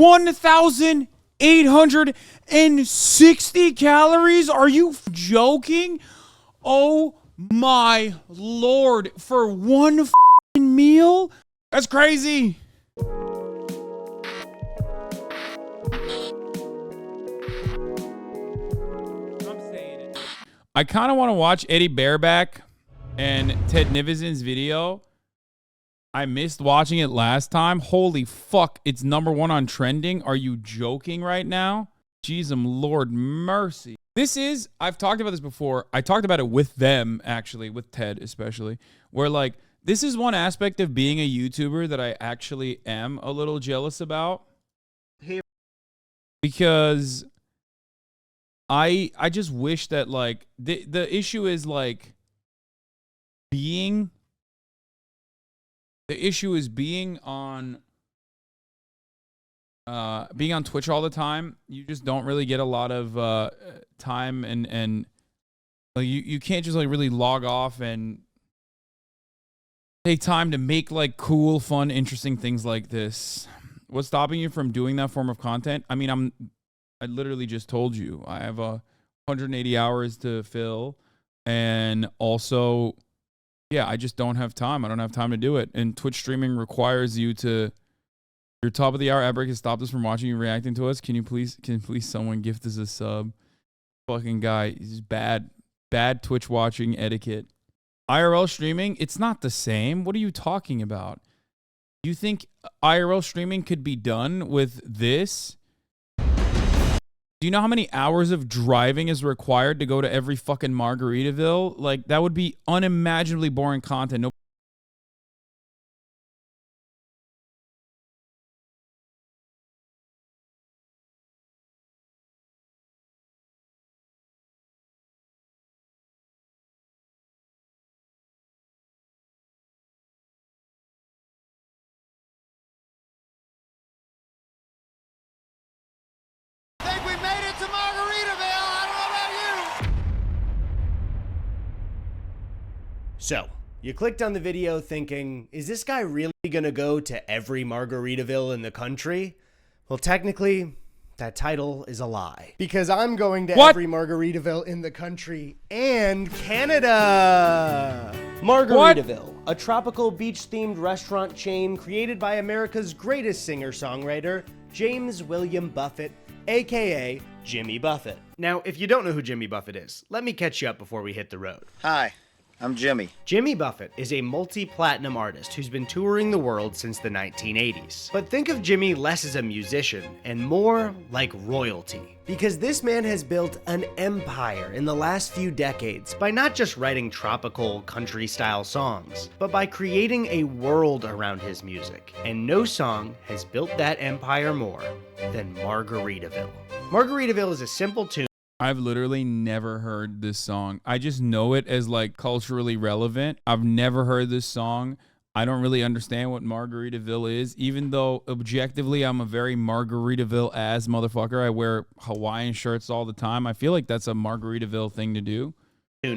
1,860 calories? Are you joking? Oh my Lord, for one meal? That's crazy. I kind of want to watch Eddie Burback and Ted Nivisen's video. I missed watching it last time. Holy fuck, it's #1 on trending. Are you joking right now? Jeezum, Lord mercy. This is, I've talked about this before. I talked about it with them, actually, with Ted especially, where like, this is one aspect of being a YouTuber that I actually am a little jealous about. Because I just wish that like, the issue is like, being on Twitch all the time. You just don't really get a lot of time and like you can't just like really log off and take time to make like cool, fun, interesting things like this. What's stopping you from doing that form of content? I mean, I literally just told you I have 180 hours to fill, and also, yeah, I just don't have time. I don't have time to do it. And Twitch streaming requires you to. Your top of the hour ad break has stopped us from watching you reacting to us. Can please someone gift us a sub? Fucking guy, he's bad Twitch watching etiquette. IRL streaming, it's not the same. What are you talking about? You think IRL streaming could be done with this? Do you know how many hours of driving is required to go to every fucking Margaritaville? Like, that would be unimaginably boring content. I think we made it to Margaritaville. I don't know about you. So, you clicked on the video thinking, is this guy really gonna go to every Margaritaville in the country? Well, technically, that title is a lie. Because I'm going to every Margaritaville in the country and Canada! Margaritaville, a tropical beach-themed restaurant chain created by America's greatest singer-songwriter, James William Buffett, aka Jimmy Buffett. Now, if you don't know who Jimmy Buffett is, let me catch you up before we hit the road. Hi, I'm Jimmy. Jimmy Buffett is a multi-platinum artist who's been touring the world since the 1980s. But think of Jimmy less as a musician and more like royalty. Because this man has built an empire in the last few decades by not just writing tropical country-style songs, but by creating a world around his music. And no song has built that empire more than Margaritaville. Margaritaville is a simple tune. I've literally never heard this song. I just know it as like culturally relevant. I've never heard this song. I don't really understand what Margaritaville is, even though objectively I'm a very Margaritaville-ass motherfucker. I wear Hawaiian shirts all the time. I feel like that's a Margaritaville thing to do.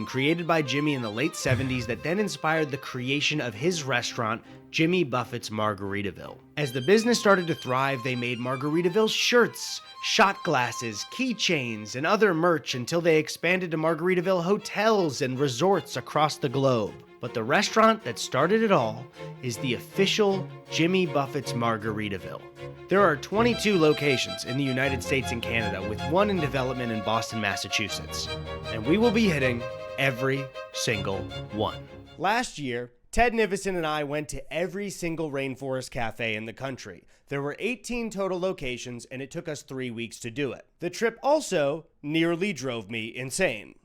Created by Jimmy in the late 70s that then inspired the creation of his restaurant, Jimmy Buffett's Margaritaville. As the business started to thrive, they made Margaritaville shirts, shot glasses, keychains, and other merch until they expanded to Margaritaville hotels and resorts across the globe. But the restaurant that started it all is the official Jimmy Buffett's Margaritaville. There are 22 locations in the United States and Canada, with one in development in Boston, Massachusetts. And we will be hitting every single one. Last year, Ted Nivisen and I went to every single rainforest cafe in the country. There were 18 total locations, and it took us 3 weeks to do it. The trip also nearly drove me insane.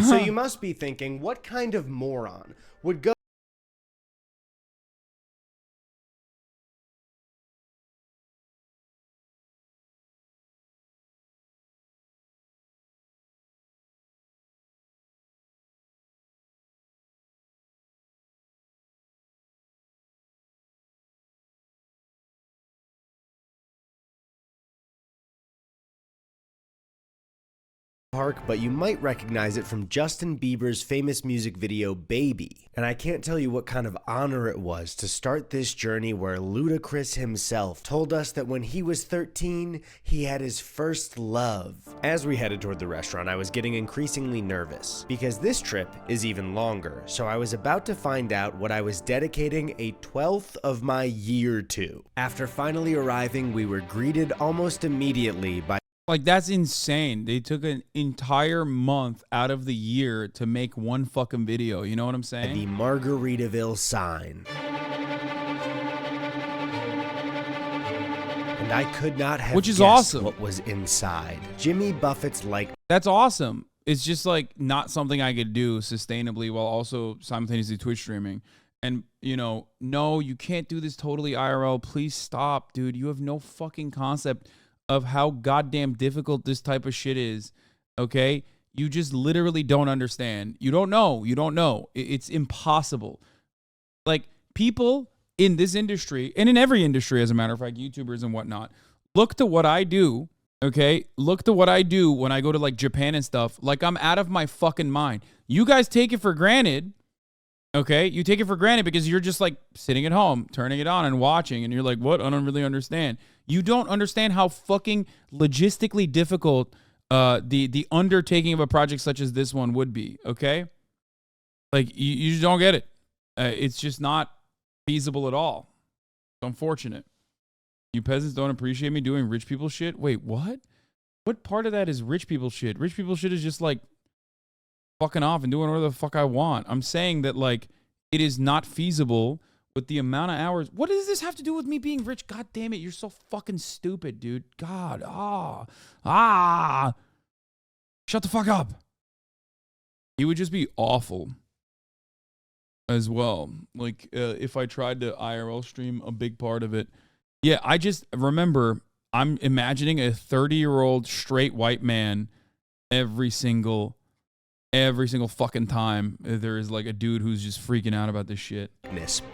So you must be thinking, what kind of moron would go Park, but you might recognize it from Justin Bieber's famous music video, Baby. And I can't tell you what kind of honor it was to start this journey where Ludacris himself told us that when he was 13, he had his first love. As we headed toward the restaurant, I was getting increasingly nervous because this trip is even longer, so I was about to find out what I was dedicating a 12th of my year to. After finally arriving, we were greeted almost immediately by Like, that's insane. They took an entire month out of the year to make one fucking video. You know what I'm saying? the Margaritaville sign. And I could not have Which is guessed awesome. what was inside. Jimmy Buffett's like That's awesome. It's just like not something I could do sustainably while also simultaneously Twitch streaming. And, you know, no, you can't do this totally IRL. Please stop, dude. You have no fucking concept of how goddamn difficult this type of shit is. Okay? You just literally don't understand. You don't know. You don't know. It's impossible. Like, people in this industry, and in every industry, as a matter of fact, YouTubers and whatnot, look to what I do. Okay? Look to what I do when I go to like Japan and stuff. Like, I'm out of my fucking mind. You guys take it for granted. Okay? You take it for granted because you're just like sitting at home, turning it on and watching, and you're like, what? I don't really understand. You don't understand how fucking logistically difficult the undertaking of a project such as this one would be. Okay? Like, you just don't get it. It's just not feasible at all. It's unfortunate. You peasants don't appreciate me doing rich people shit? Wait, what? What part of that is rich people shit? Rich people shit is just like fucking off and doing whatever the fuck I want. I'm saying that, like, it is not feasible with the amount of hours. What does this have to do with me being rich? God damn it, you're so fucking stupid, dude. God, shut the fuck up. He would just be awful as well. Like, if I tried to IRL stream a big part of it. Yeah, I just remember I'm imagining a 30-year-old straight white man every single fucking time there is like a dude who's just freaking out about this shit.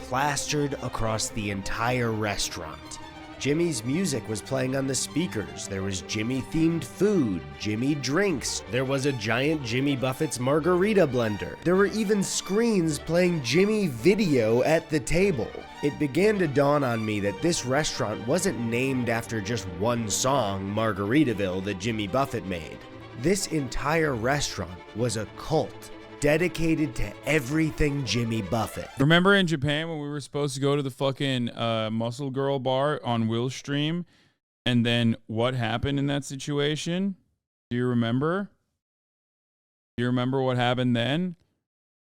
Plastered across the entire restaurant. Jimmy's music was playing on the speakers. There was Jimmy-themed food, Jimmy drinks. There was a giant Jimmy Buffett's margarita blender. There were even screens playing Jimmy video at the table. It began to dawn on me that this restaurant wasn't named after just one song, Margaritaville, that Jimmy Buffett made. This entire restaurant was a cult dedicated to everything Jimmy Buffett. Remember in Japan when we were supposed to go to the fucking Muscle Girl bar on Will's stream? And then what happened in that situation? Do you remember? Do you remember what happened then?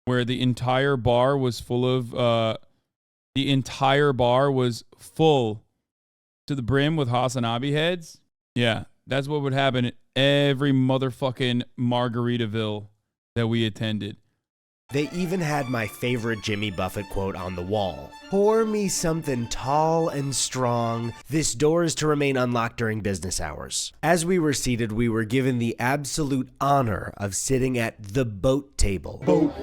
Where the entire bar was full of... the entire bar was full to the brim with Hasanabi heads? Yeah, that's what would happen at every motherfucking Margaritaville that we attended. They even had my favorite Jimmy Buffett quote on the wall. Pour me something tall and strong. This door is to remain unlocked during business hours. As we were seated, we were given the absolute honor of sitting at the boat table. Boat.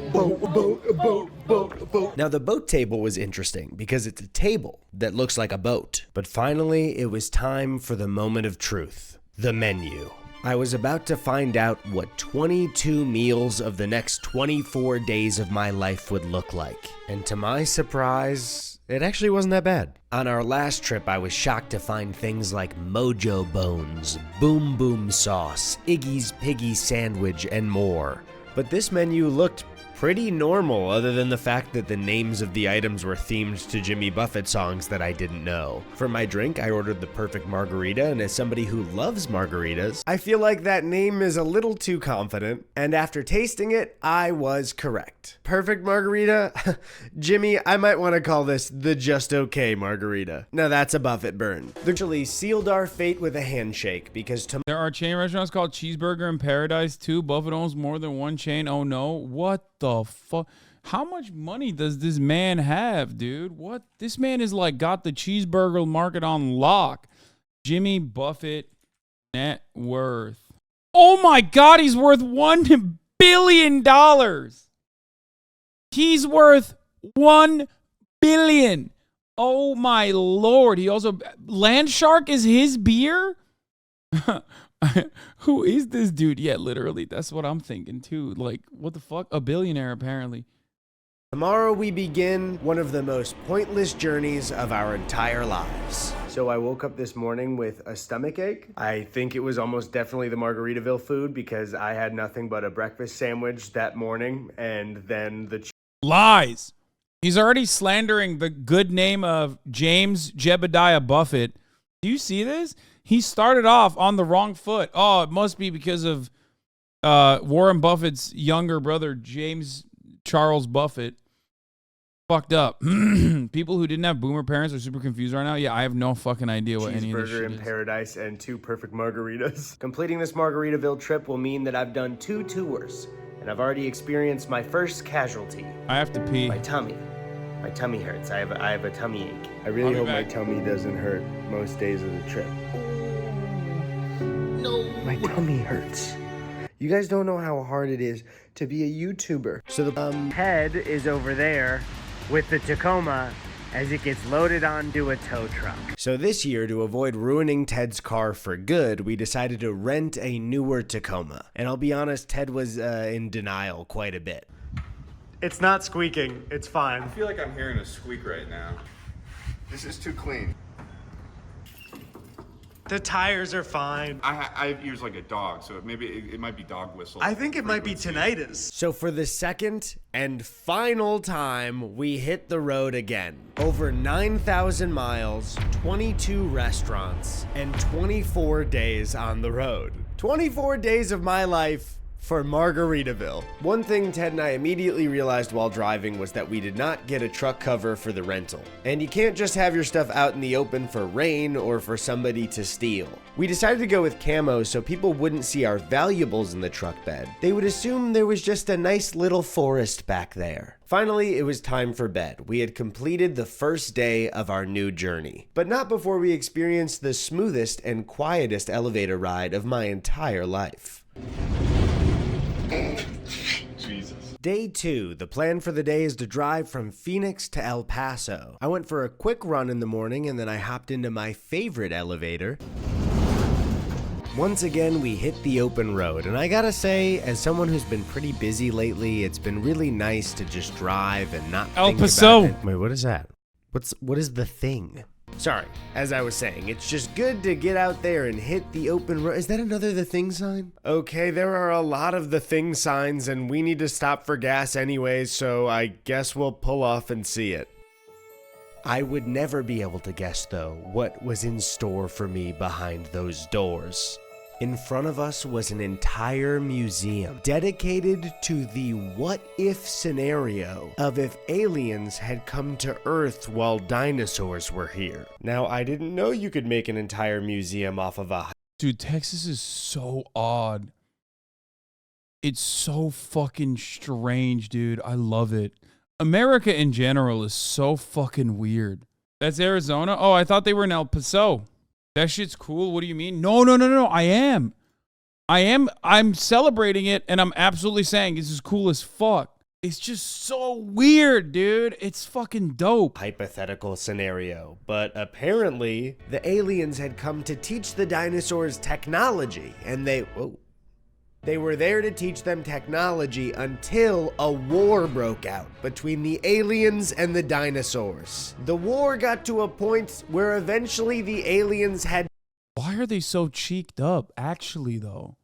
Now, the boat table was interesting because it's a table that looks like a boat. But finally, it was time for the moment of truth. The menu. I was about to find out what 22 meals of the next 24 days of my life would look like. And to my surprise, it actually wasn't that bad. On our last trip, I was shocked to find things like Mojo Bones, Boom Boom Sauce, Iggy's Piggy Sandwich, and more. But this menu looked pretty normal, other than the fact that the names of the items were themed to Jimmy Buffett songs that I didn't know. For my drink, I ordered the perfect margarita, and as somebody who loves margaritas, I feel like that name is a little too confident, and after tasting it, I was correct. Perfect margarita? Jimmy, I might want to call this the just okay margarita. Now that's a Buffett burn. They actually sealed our fate with a handshake, because there are chain restaurants called Cheeseburger in Paradise too. Buffett owns more than one chain. Oh no, what the fuck? How much money does this man have, dude? What? This man is like got the cheeseburger market on lock. Jimmy Buffett net worth. Oh my God, he's worth $1 billion. He's worth $1 billion. Oh my Lord. He also, Land Shark is his beer? Who is this dude? Yeah, literally, that's what I'm thinking too. Like, what the fuck? A billionaire, apparently. Tomorrow we begin one of the most pointless journeys of our entire lives. So I woke up this morning with a stomach ache. I think it was almost definitely the Margaritaville food because I had nothing but a breakfast sandwich that morning and then the Lies. He's already slandering the good name of James Jebediah Buffett. Do you see this? He started off on the wrong foot. Oh, it must be because of Warren Buffett's younger brother, James Charles Buffett. Fucked up. People who didn't have boomer parents are super confused right now. Yeah, I have no fucking idea what any of this shit cheeseburger in is. paradise and 2 perfect margaritas. Completing this Margaritaville trip will mean that I've done 2 tours, and I've already experienced my first casualty. I have to pee. My tummy. My tummy hurts. I have a tummy ache. I really I'll be hope my back. tummy doesn't hurt most days of the trip. No. My tummy hurts. You guys don't know how hard it is to be a YouTuber. So the Ted is over there with the Tacoma as it gets loaded onto a tow truck. So this year, to avoid ruining Ted's car for good, we decided to rent a newer Tacoma. And I'll be honest, Ted was in denial quite a bit. It's not squeaking. It's fine. I feel like I'm hearing a squeak right now. This is too clean. The tires are fine. I have ears like a dog, so maybe it might be dog whistle. I think it might be tinnitus. So for the second and final time, we hit the road again. Over 9,000 miles, 22 restaurants, and 24 days on the road. 24 days of my life for Margaritaville. One thing Ted and I immediately realized while driving was that we did not get a truck cover for the rental. And you can't just have your stuff out in the open for rain or for somebody to steal. We decided to go with camo so people wouldn't see our valuables in the truck bed. They would assume there was just a nice little forest back there. Finally, it was time for bed. We had completed the first day of our new journey, but not before we experienced the smoothest and quietest elevator ride of my entire life. Jesus. Day 2, the plan for the day is to drive from Phoenix to El Paso. I went for a quick run in the morning and then I hopped into my favorite elevator. Once again, we hit the open road, and I gotta say, as someone who's been pretty busy lately, it's been really nice to just drive and not El think Paso. about it. Wait, what is that? What is the thing? Sorry, as I was saying, it's just good to get out there and hit the open road. Is that another The Thing sign? Okay, there are a lot of The Thing signs, and we need to stop for gas anyways, so I guess we'll pull off and see it. I would never be able to guess, though, what was in store for me behind those doors. In front of us was an entire museum dedicated to the what-if scenario of if aliens had come to Earth while dinosaurs were here. Now, I didn't know you could make an entire museum off of a... Dude, Texas is so odd. It's so fucking strange, dude. I love it. America in general is so fucking weird. That's Arizona? Oh, I thought they were in El Paso. That shit's cool. What do you mean? No. I'm celebrating it, and I'm absolutely saying this is cool as fuck. It's just so weird, dude. It's fucking dope. Hypothetical scenario, but apparently the aliens had come to teach the dinosaurs technology, and they were there to teach them technology until a war broke out between the aliens and the dinosaurs. The war got to a point where eventually the aliens had... Why are they so cheeked up, actually, though?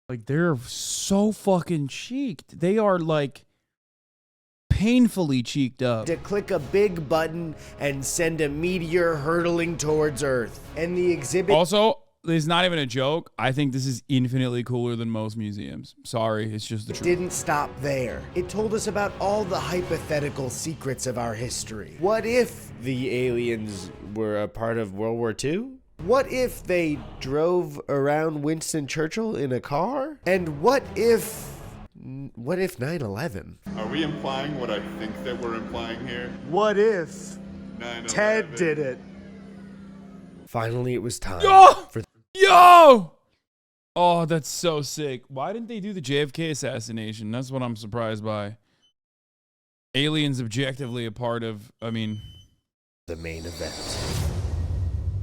Like, they're so fucking cheeked. They are, like, painfully cheeked up. to click a big button and send a meteor hurtling towards Earth. And the exhibit... Also, it's not even a joke. I think this is infinitely cooler than most museums. Sorry, it's just the truth. didn't stop there. It told us about all the hypothetical secrets of our history. What if the aliens were a part of World War II? What if they drove around Winston Churchill in a car? And what if 9/11? Are we implying what I think that we're implying here? What if 9/11. Ted did it? Finally, it was time for... Yo! Oh, that's so sick. Why didn't they do the JFK assassination? That's what I'm surprised by. Aliens objectively a part of, the main event.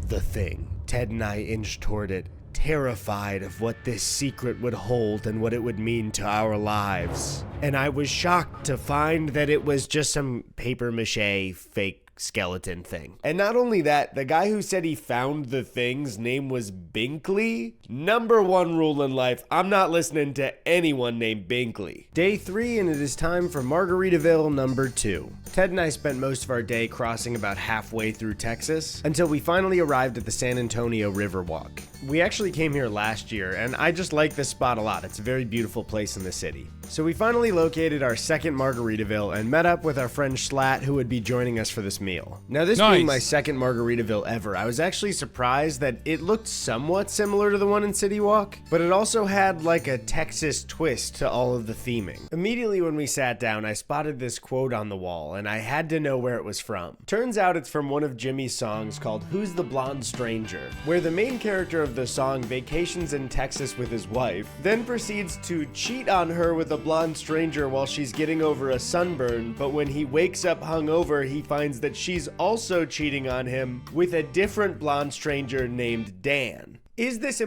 The Thing. Ted and I inched toward it, terrified of what this secret would hold and what it would mean to our lives. And I was shocked to find that it was just some paper mache fake skeleton thing. And not only that, the guy who said he found the thing's name was Binkley. Number one rule in life, I'm not listening to anyone named Binkley. Day 3, and it is time for Margaritaville number 2. Ted and I spent most of our day crossing about halfway through Texas until we finally arrived at the San Antonio Riverwalk. We actually came here last year, and I just like this spot a lot. It's a very beautiful place in the city. So we finally located our second Margaritaville and met up with our friend Schlatt, who would be joining us for this meal. Now, this being my second Margaritaville ever, I was actually surprised that it looked somewhat similar to the one in City Walk, but it also had like a Texas twist to all of the theming. Immediately when we sat down, I spotted this quote on the wall, and I had to know where it was from. Turns out it's from one of Jimmy's songs called Who's the Blonde Stranger, where the main character of the song vacations in Texas with his wife, then proceeds to cheat on her with a blonde stranger while she's getting over a sunburn, but when he wakes up hungover, he finds that she's also cheating on him with a different blonde stranger named Dan. Is this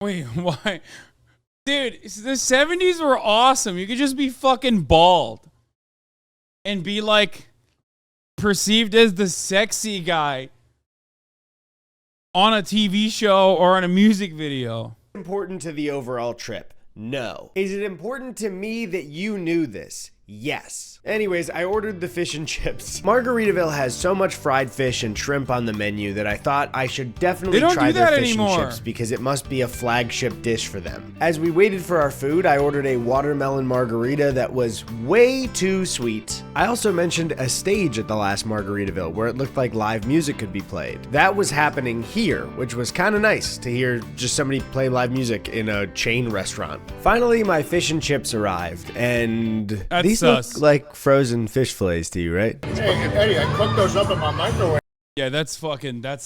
Wait, why? Dude, the 70s were awesome. You could just be fucking bald and be like perceived as the sexy guy on a TV show or on a music video? important to the overall trip? No. Is it important to me that you knew this? Yes. Anyways, I ordered the fish and chips. Margaritaville has so much fried fish and shrimp on the menu that I thought I should definitely try their fish and chips because it must be a flagship dish for them. As we waited for our food, I ordered a watermelon margarita that was way too sweet. I also mentioned a stage at the last Margaritaville where it looked like live music could be played. That was happening here, which was kind of nice to hear just somebody play live music in a chain restaurant. Finally, my fish and chips arrived, and these look like frozen fish fillets to you, right? Hey, Eddie, I cooked those up in my microwave. Yeah,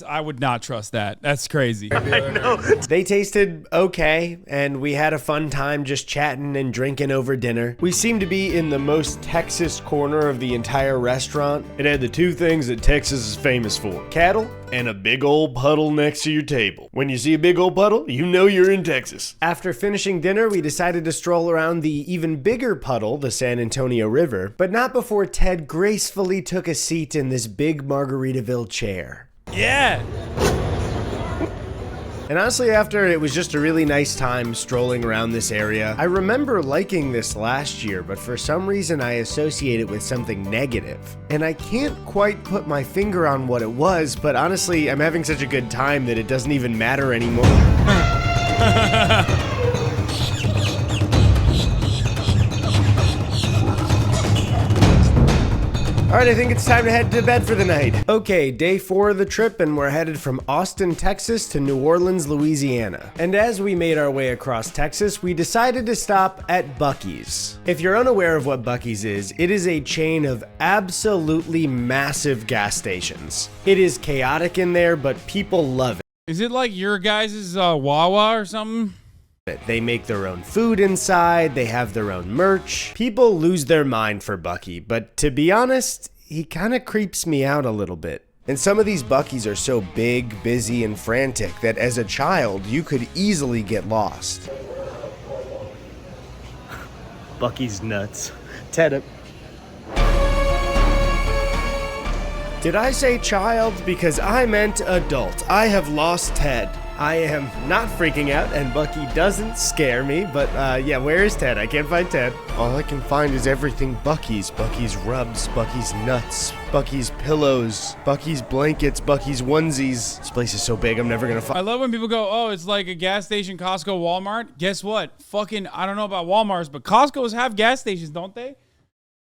I would not trust that. That's crazy. I know. They tasted okay, and we had a fun time just chatting and drinking over dinner. We seemed to be in the most Texas corner of the entire restaurant. It had the two things that Texas is famous for: cattle and a big old puddle next to your table. When you see a big old puddle, you know you're in Texas. After finishing dinner, we decided to stroll around the even bigger puddle, the San Antonio River, but not before Ted gracefully took a seat in this big Margaritaville chair. Yeah. And honestly, after it was just a really nice time strolling around this area. I remember liking this last year, but for some reason I associate it with something negative. And I can't quite put my finger on what it was, but honestly, I'm having such a good time that it doesn't even matter anymore. Alright, I think it's time to head to bed for the night. Okay, day 4 of the trip, and we're headed from Austin, Texas to New Orleans, Louisiana. And as we made our way across Texas, we decided to stop at Buc-ee's. If you're unaware of what Buc-ee's is, it is a chain of absolutely massive gas stations. It is chaotic in there, but people love it. Is it like your guys' Wawa or something? They make their own food inside, they have their own merch. People lose their mind for Buc-ee, but to be honest, he kind of creeps me out a little bit. And some of these Buc-ee's are so big, busy, and frantic that as a child, you could easily get lost. Buc-ee's nuts. Ted. Did I say child? Because I meant adult. I have lost Ted. I am not freaking out, and Buc-ee doesn't scare me, but yeah, where is Ted? I can't find Ted. All I can find is everything Buc-ee's. Buc-ee's rubs, Buc-ee's nuts, Buc-ee's pillows, Buc-ee's blankets, Buc-ee's onesies. This place is so big, I'm never gonna find. I love when people go, oh, it's like a gas station, Costco, Walmart. Guess what? Fucking, I don't know about Walmart's, but Costco's have gas stations, don't they?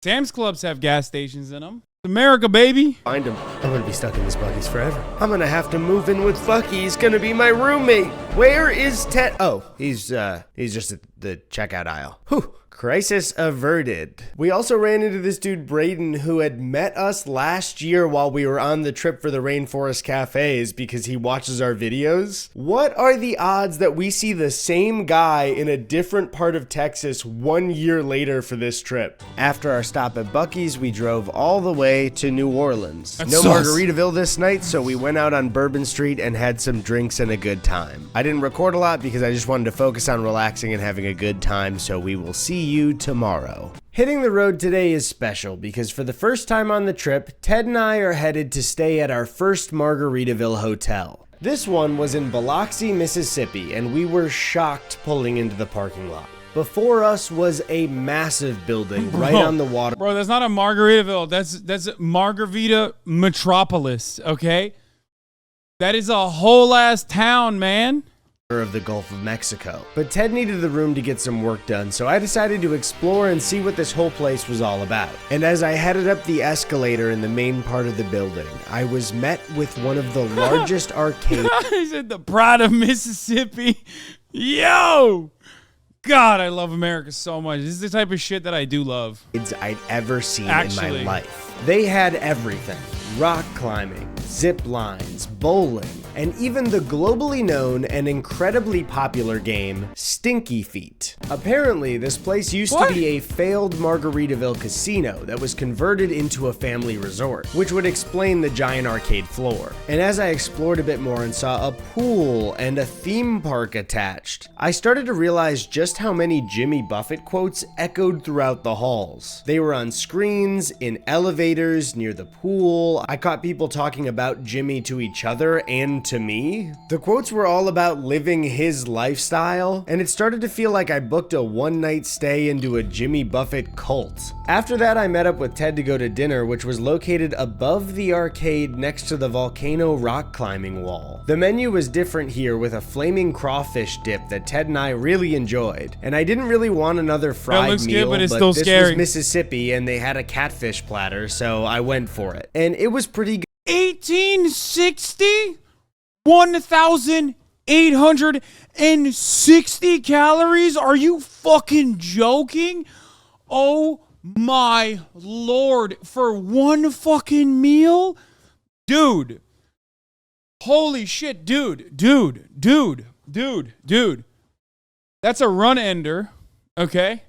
Sam's Clubs have gas stations in them. America, baby. Find him. I'm gonna be stuck in this Buc-ee's forever. I'm gonna have to move in with Buc-ee. He's gonna be my roommate. Where is Ted? Oh, he's just at the checkout aisle. Whew. Crisis averted. We also ran into this dude Braden, who had met us last year while we were on the trip for the Rainforest Cafes because he watches our videos. What are the odds that we see the same guy in a different part of Texas 1 year later for this trip? After our stop at Buc-ee's, we drove all the way to New Orleans. No Margaritaville this night, so we went out on Bourbon Street and had some drinks and a good time. I didn't record a lot because I just wanted to focus on relaxing and having a good time, so we will see you tomorrow. Hitting the road today is special because for the first time on the trip, Ted and I are headed to stay at our first Margaritaville hotel. This one was in Biloxi, Mississippi, and we were shocked pulling into the parking lot. Before us was a massive building right on the water. Bro, that's not a Margaritaville. That's Margarita Metropolis, okay? That is a whole ass town, man. Of the Gulf of Mexico. But Ted needed the room to get some work done, so I decided to explore and see what this whole place was all about. And as I headed up the escalator in the main part of the building, I was met with one of the largest arcades. I said the pride of Mississippi. Yo! God, I love America so much. This is the type of shit that I do love. I'd ever seen in my life. They had everything. Rock climbing, zip lines, bowling, and even the globally known and incredibly popular game, Stinky Feet. Apparently, this place used to be a failed Margaritaville casino that was converted into a family resort, which would explain the giant arcade floor. And as I explored a bit more and saw a pool and a theme park attached, I started to realize just how many Jimmy Buffett quotes echoed throughout the halls. They were on screens, in elevators, near the pool. I caught people talking about Jimmy to each other and to me. The quotes were all about living his lifestyle, and it started to feel like I booked a one-night stay into a Jimmy Buffett cult. After that, I met up with Ted to go to dinner, which was located above the arcade next to the volcano rock climbing wall. The menu was different here with a flaming crawfish dip that Ted and I really enjoyed, and I didn't really want another fried meal, good, but it's but still this scary. was Mississippi and they had a catfish platter, so I went for it. And it was pretty good. 1860? 1,860 calories? Are you fucking joking? Oh my lord. For one fucking meal? Dude. Holy shit, dude. That's a run ender, okay?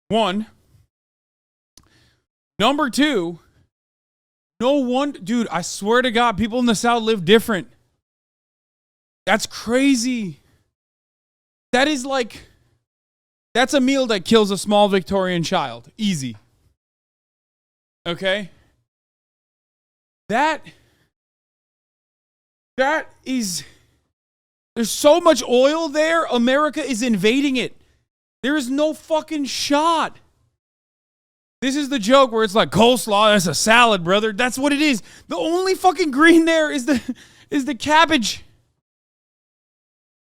One. Number two, no one, dude, I swear to God, people in the South live different. That's crazy. That is like, that's a meal that kills a small Victorian child. Easy. Okay? That is, there's so much oil there, America is invading it. There is no fucking shot. This is the joke where it's like coleslaw, that's a salad, brother. That's what it is. The only fucking green there is the cabbage.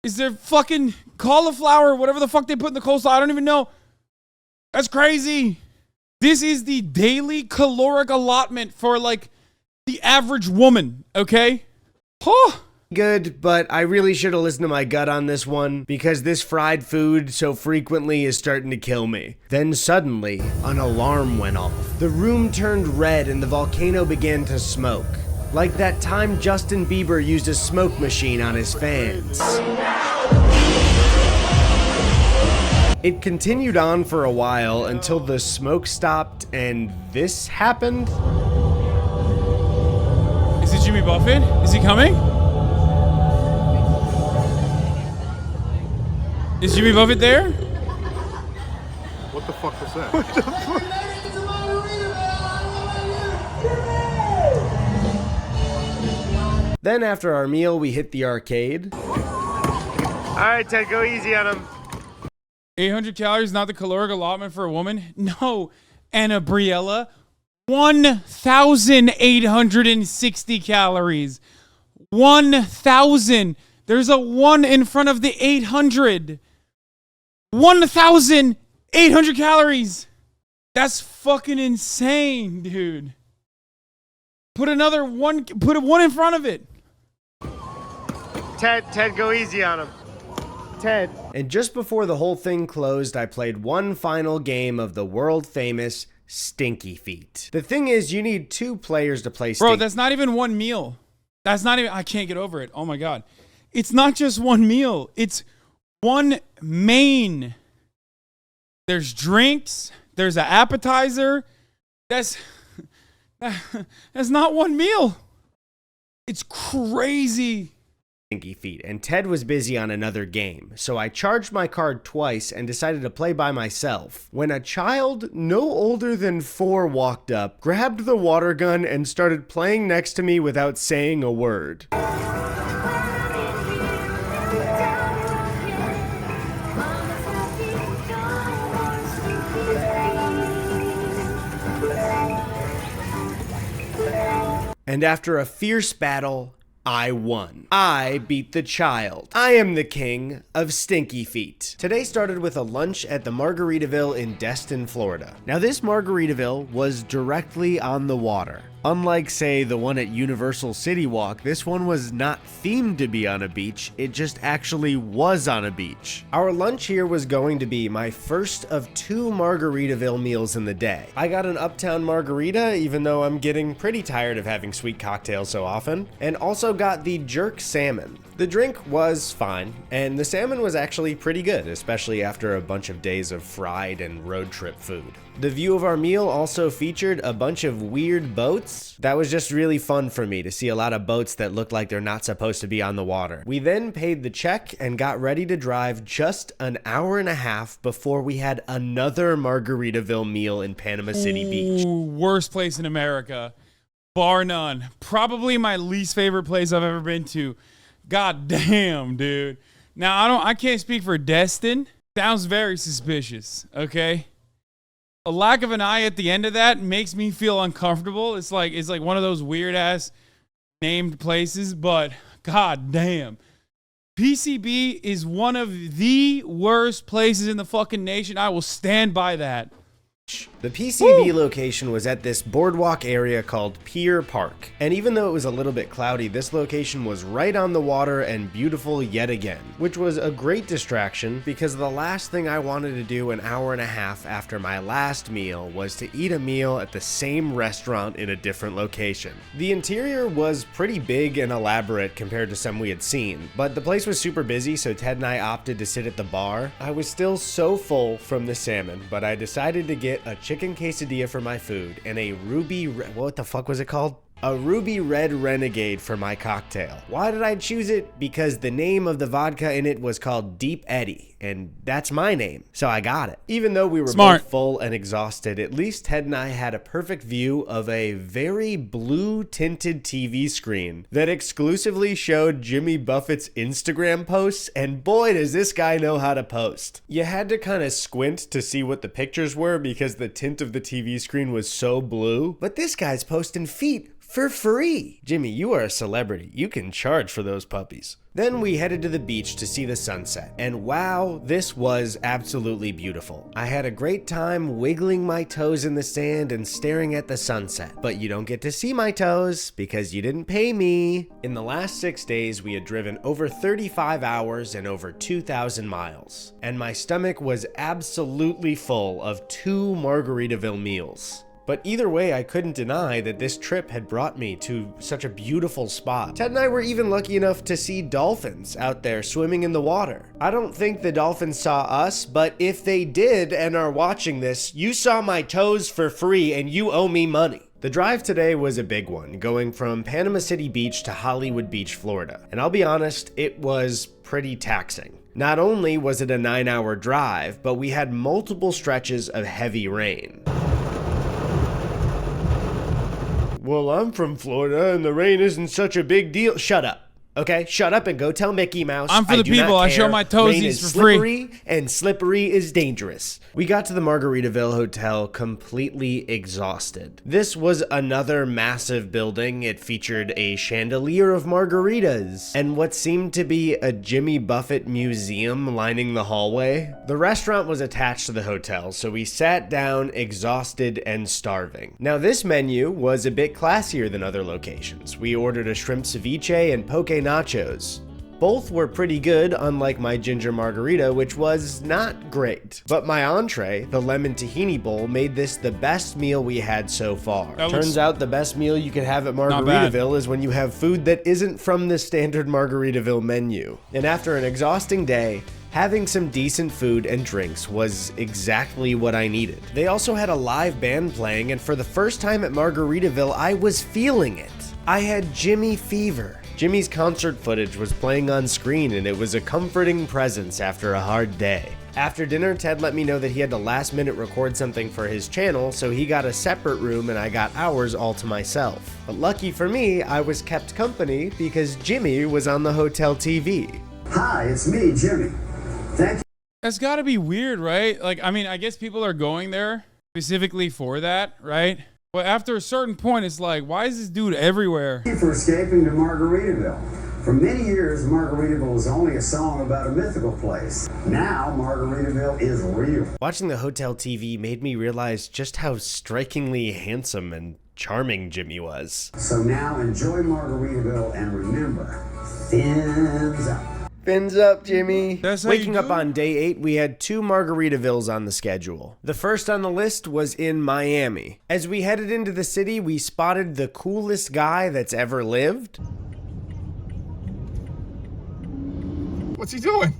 Is there fucking cauliflower, whatever the fuck they put in the coleslaw? I don't even know. That's crazy. This is the daily caloric allotment for like the average woman, okay? Huh. Good, but I really should have listened to my gut on this one because this fried food so frequently is starting to kill me. Then suddenly, an alarm went off. The room turned red and the volcano began to smoke. Like that time Justin Bieber used a smoke machine on his fans. It continued on for a while until the smoke stopped and this happened. Is it Jimmy Buffett? Is he coming? Is Jimmy Buffett there? What the fuck was that? Then after our meal, we hit the arcade. All right, Ted, go easy on him. 800 calories, not the caloric allotment for a woman? No, Anna Briella. 1,860 calories. 1,000. There's a 1 in front of the 800. 1,800 calories. That's fucking insane, dude. Put another one, put a 1 in front of it. Ted, go easy on him. Ted. And just before the whole thing closed, I played one final game of the world famous Stinky Feet. The thing is, you need 2 players to play Bro, that's not even one meal. That's not even, I can't get over it. Oh my God. It's not just one meal. It's one main. There's drinks. There's an appetizer. That's not one meal. It's crazy. Stinky Feet, and Ted was busy on another game, so I charged my card twice and decided to play by myself. When a child no older than 4 walked up, grabbed the water gun, and started playing next to me without saying a word. And after a fierce battle, I won. I beat the child. I am the king of Stinky Feet. Today started with a lunch at the Margaritaville in Destin, Florida. Now this Margaritaville was directly on the water. Unlike, say, the one at Universal City Walk, this one was not themed to be on a beach, it just actually was on a beach. Our lunch here was going to be my first of 2 Margaritaville meals in the day. I got an Uptown Margarita, even though I'm getting pretty tired of having sweet cocktails so often, and also got the jerk salmon. The drink was fine, and the salmon was actually pretty good, especially after a bunch of days of fried and road trip food. The view of our meal also featured a bunch of weird boats. That was just really fun for me to see a lot of boats that look like they're not supposed to be on the water. We then paid the check and got ready to drive just an hour and a half before we had another Margaritaville meal in Panama City Beach. Worst place in America, bar none. Probably my least favorite place I've ever been to. God damn, dude. Now I can't speak for Destin. Sounds very suspicious, okay? A lack of an I at the end of that makes me feel uncomfortable. It's like one of those weird ass named places, but god damn. PCB is one of the worst places in the fucking nation. I will stand by that. The PCB location was at this boardwalk area called Pier Park, and even though it was a little bit cloudy, this location was right on the water and beautiful yet again, which was a great distraction because the last thing I wanted to do an hour and a half after my last meal was to eat a meal at the same restaurant in a different location. The interior was pretty big and elaborate compared to some we had seen, but the place was super busy, so Ted and I opted to sit at the bar. I was still so full from the salmon, but I decided to get a chicken quesadilla for my food and a what the fuck was it called? A Ruby Red Renegade for my cocktail. Why did I choose it? Because the name of the vodka in it was called Deep Eddy, and that's my name, so I got it. Even though we were both full and exhausted, at least Ted and I had a perfect view of a very blue-tinted TV screen that exclusively showed Jimmy Buffett's Instagram posts, and boy does this guy know how to post. You had to kind of squint to see what the pictures were because the tint of the TV screen was so blue, but this guy's posting feet for free. Jimmy, you are a celebrity. You can charge for those puppies. Then we headed to the beach to see the sunset, and wow, this was absolutely beautiful. I had a great time wiggling my toes in the sand and staring at the sunset, but you don't get to see my toes because you didn't pay me. In the last 6 days, we had driven over 35 hours and over 2,000 miles, and my stomach was absolutely full of 2 Margaritaville meals. But either way, I couldn't deny that this trip had brought me to such a beautiful spot. Ted and I were even lucky enough to see dolphins out there swimming in the water. I don't think the dolphins saw us, but if they did and are watching this, you saw my toes for free and you owe me money. The drive today was a big one, going from Panama City Beach to Hollywood Beach, Florida. And I'll be honest, it was pretty taxing. Not only was it a 9-hour drive, but we had multiple stretches of heavy rain. Well, I'm from Florida and the rain isn't such a big deal. Shut up. Okay, shut up and go tell Mickey Mouse. I'm for the people. I show my toesies for free. And slippery is dangerous. We got to the Margaritaville Hotel completely exhausted. This was another massive building. It featured a chandelier of margaritas and what seemed to be a Jimmy Buffett museum lining the hallway. The restaurant was attached to the hotel, so we sat down exhausted and starving. Now this menu was a bit classier than other locations. We ordered a shrimp ceviche and poke nachos. Both were pretty good, unlike my ginger margarita, which was not great. But my entree, the lemon tahini bowl, made this the best meal we had so far. Turns out the best meal you can have at Margaritaville is when you have food that isn't from the standard Margaritaville menu. And after an exhausting day, having some decent food and drinks was exactly what I needed. They also had a live band playing, and for the first time at Margaritaville, I was feeling it. I had Jimmy fever. Jimmy's concert footage was playing on screen, and it was a comforting presence after a hard day. After dinner, Ted let me know that he had to last minute record something for his channel, so he got a separate room and I got ours all to myself. But lucky for me, I was kept company because Jimmy was on the hotel TV. Hi, it's me, Jimmy. Thank you. That's gotta be weird, right? Like, I mean, I guess people are going there specifically for that, right? But after a certain point, it's like, why is this dude everywhere? Thank you for escaping to Margaritaville. For many years, Margaritaville was only a song about a mythical place. Now, Margaritaville is real. Watching the hotel TV made me realize just how strikingly handsome and charming Jimmy was. So now enjoy Margaritaville and remember, fins up. Fins up, Jimmy. That's how Waking you up do it? on day 8, we had 2 Margaritavilles on the schedule. The first on the list was in Miami. As we headed into the city, we spotted the coolest guy that's ever lived. What's he doing?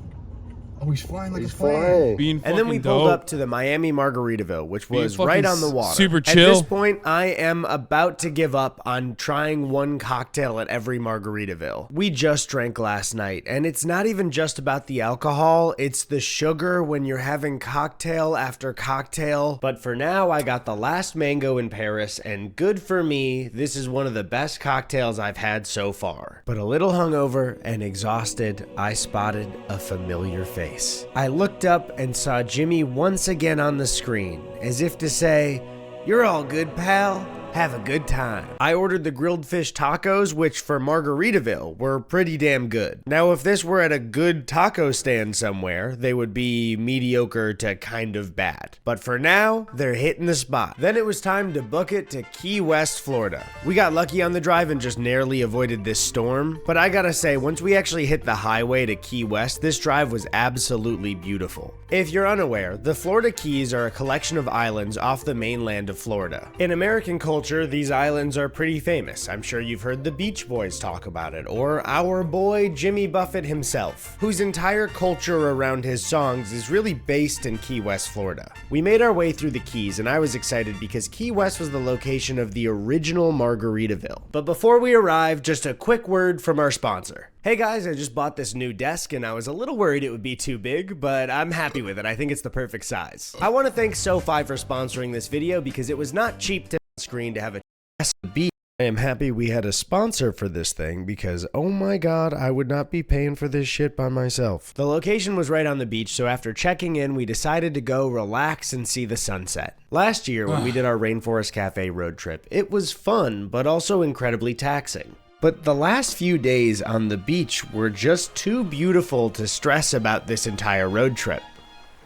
Oh, he's flying like a plane. Being And then we fucking pulled dope. up to the Miami Margaritaville, which Being was fucking right on the water. super At chill. this point, I am about to give up on trying one cocktail at every Margaritaville. We just drank last night, and it's not even just about the alcohol, it's the sugar when you're having cocktail after cocktail. But for now, I got the last mango in Paris, and good for me, this is one of the best cocktails I've had so far. But a little hungover and exhausted, I spotted a familiar face. I looked up and saw Jimmy once again on the screen, as if to say, "You're all good, pal. Have a good time." I ordered the grilled fish tacos, which for Margaritaville were pretty damn good. Now, if this were at a good taco stand somewhere, they would be mediocre to kind of bad. But for now, they're hitting the spot. Then it was time to book it to Key West, Florida. We got lucky on the drive and just narrowly avoided this storm. But I gotta say, once we actually hit the highway to Key West, this drive was absolutely beautiful. If you're unaware, the Florida Keys are a collection of islands off the mainland of Florida. In American culture, these islands are pretty famous. I'm sure you've heard the Beach Boys talk about it, or our boy Jimmy Buffett himself, whose entire culture around his songs is really based in Key West, Florida. We made our way through the Keys, and I was excited because Key West was the location of the original Margaritaville. But before we arrived, just a quick word from our sponsor. Hey guys, I just bought this new desk and I was a little worried it would be too big, but I'm happy with it. I think it's the perfect size. I want to thank SoFi for sponsoring this video because it was not cheap to screen to have a desk to be. I am happy we had a sponsor for this thing because, oh my god, I would not be paying for this shit by myself. The location was right on the beach, so after checking in, we decided to go relax and see the sunset. Last year, when we did our Rainforest Cafe road trip, it was fun, but also incredibly taxing. But the last few days on the beach were just too beautiful to stress about this entire road trip.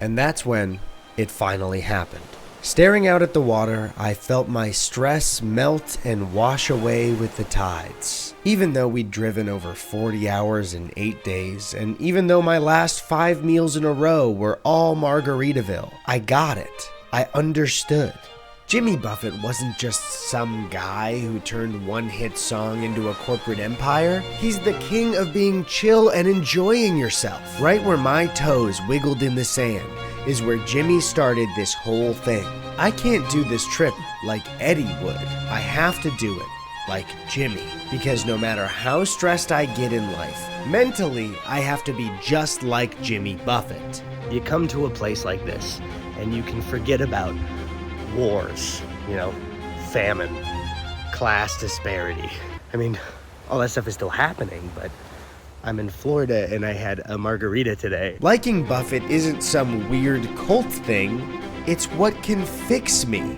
And that's when it finally happened. Staring out at the water, I felt my stress melt and wash away with the tides. Even though we'd driven over 40 hours in 8 days, and even though my last 5 meals in a row were all Margaritaville, I got it. I understood. Jimmy Buffett wasn't just some guy who turned one hit song into a corporate empire. He's the king of being chill and enjoying yourself. Right where my toes wiggled in the sand is where Jimmy started this whole thing. I can't do this trip like Eddy would. I have to do it like Jimmy. Because no matter how stressed I get in life, mentally I have to be just like Jimmy Buffett. You come to a place like this and you can forget about wars, famine, class disparity. I mean, all that stuff is still happening, but I'm in Florida and I had a margarita today. Liking Buffett isn't some weird cult thing, it's what can fix me.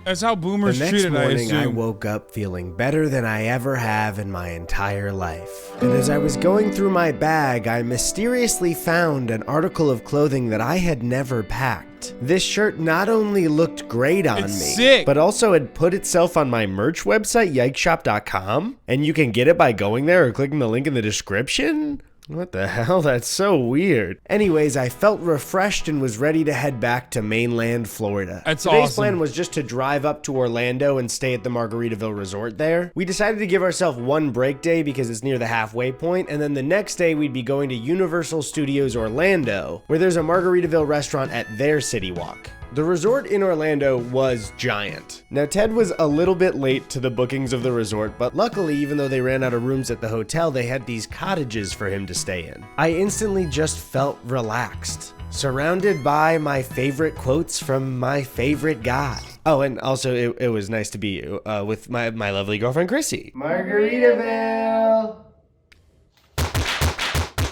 That's how boomers The next treated, I morning, I assume. woke up feeling better than I ever have in my entire life. And as I was going through my bag, I mysteriously found an article of clothing that I had never packed. shirt. This shirt not only looked great on me, sick, but also had put itself on my merch website, yikeshop.com, and you can get it by going there or clicking the link in the description? What the hell? That's so weird. Anyways, I felt refreshed and was ready to head back to mainland Florida. That's Today's awesome. plan was just to drive up to Orlando and stay at the Margaritaville resort there. We decided to give ourselves one break day because it's near the halfway point, and then the next day we'd be going to Universal Studios Orlando, where there's a Margaritaville restaurant at their City Walk. The resort in Orlando was giant. Now, Ted was a little bit late to the bookings of the resort, but luckily, even though they ran out of rooms at the hotel, they had these cottages for him to stay in. I instantly just felt relaxed, surrounded by my favorite quotes from my favorite guy. Oh, and also it was nice to be with my lovely girlfriend, Chrissy. Margaritaville!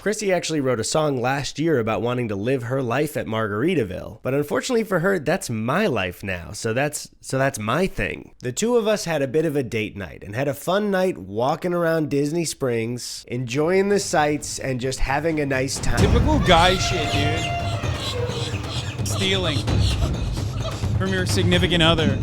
Chrissy actually wrote a song last year about wanting to live her life at Margaritaville, but unfortunately for her, that's my life now, so that's my thing. The two of us had a bit of a date night and had a fun night walking around Disney Springs, enjoying the sights and just having a nice time. Typical guy shit, dude. Stealing from your significant other.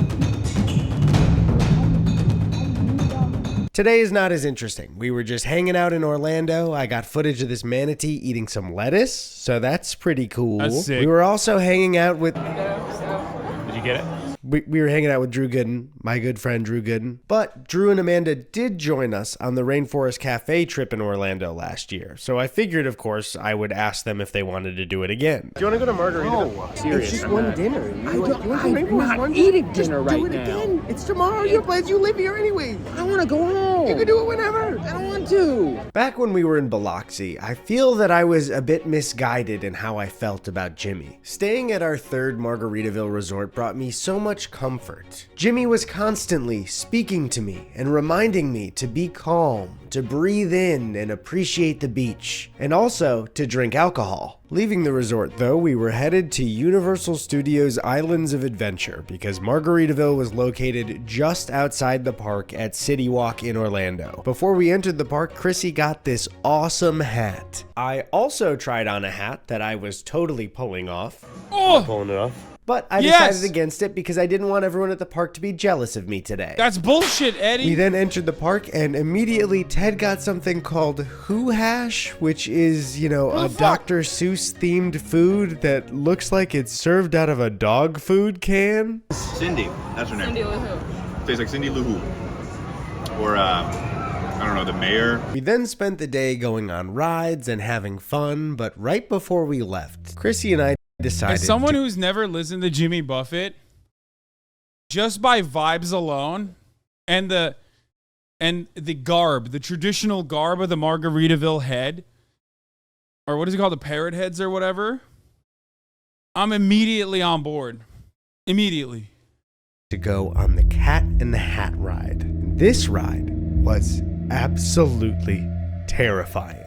Today is not as interesting. We were just hanging out in Orlando. I got footage of this manatee eating some lettuce, so that's pretty cool. That's sick. We were also hanging out with... Did you get it? We were hanging out with Drew Gooden, my good friend Drew Gooden. But Drew and Amanda did join us on the Rainforest Cafe trip in Orlando last year. So I figured, of course, I would ask them if they wanted to do it again. Do you want to go to Margaritaville? No, Serious. it's just one dinner. I'm not eating dinner right do it now. again. It's tomorrow. Your plans. You live here anyway. I want to go home. You can do it whenever. I don't want to. Back when we were in Biloxi, I feel that I was a bit misguided in how I felt about Jimmy. Staying at our third Margaritaville resort brought me so much comfort. Jimmy was constantly speaking to me and reminding me to be calm, to breathe in and appreciate the beach, and also to drink alcohol. Leaving the resort, though, we were headed to Universal Studios Islands of Adventure because Margaritaville was located just outside the park at City Walk in Orlando. Before we entered the park, Chrissy got this awesome hat. I also tried on a hat that I was totally pulling off. Pulling it off. But I decided against it because I didn't want everyone at the park to be jealous of me today. That's bullshit, Eddie. We then entered the park and immediately Ted got something called Who Hash, which is, you know, a Dr. Seuss themed food that looks like it's served out of a dog food can. Cindy, that's her name. Cindy Lou Who. Tastes like Cindy Lou Who. Or, I don't know, the mayor. We then spent the day going on rides and having fun, but right before we left, Chrissy and I decided As someone who's never listened to Jimmy Buffett, just by vibes alone and the garb, the traditional garb of the Margaritaville head, or what is it called, the parrot heads or whatever, I'm immediately on board. Immediately. to go on the Cat in the Hat ride. This ride was absolutely terrifying.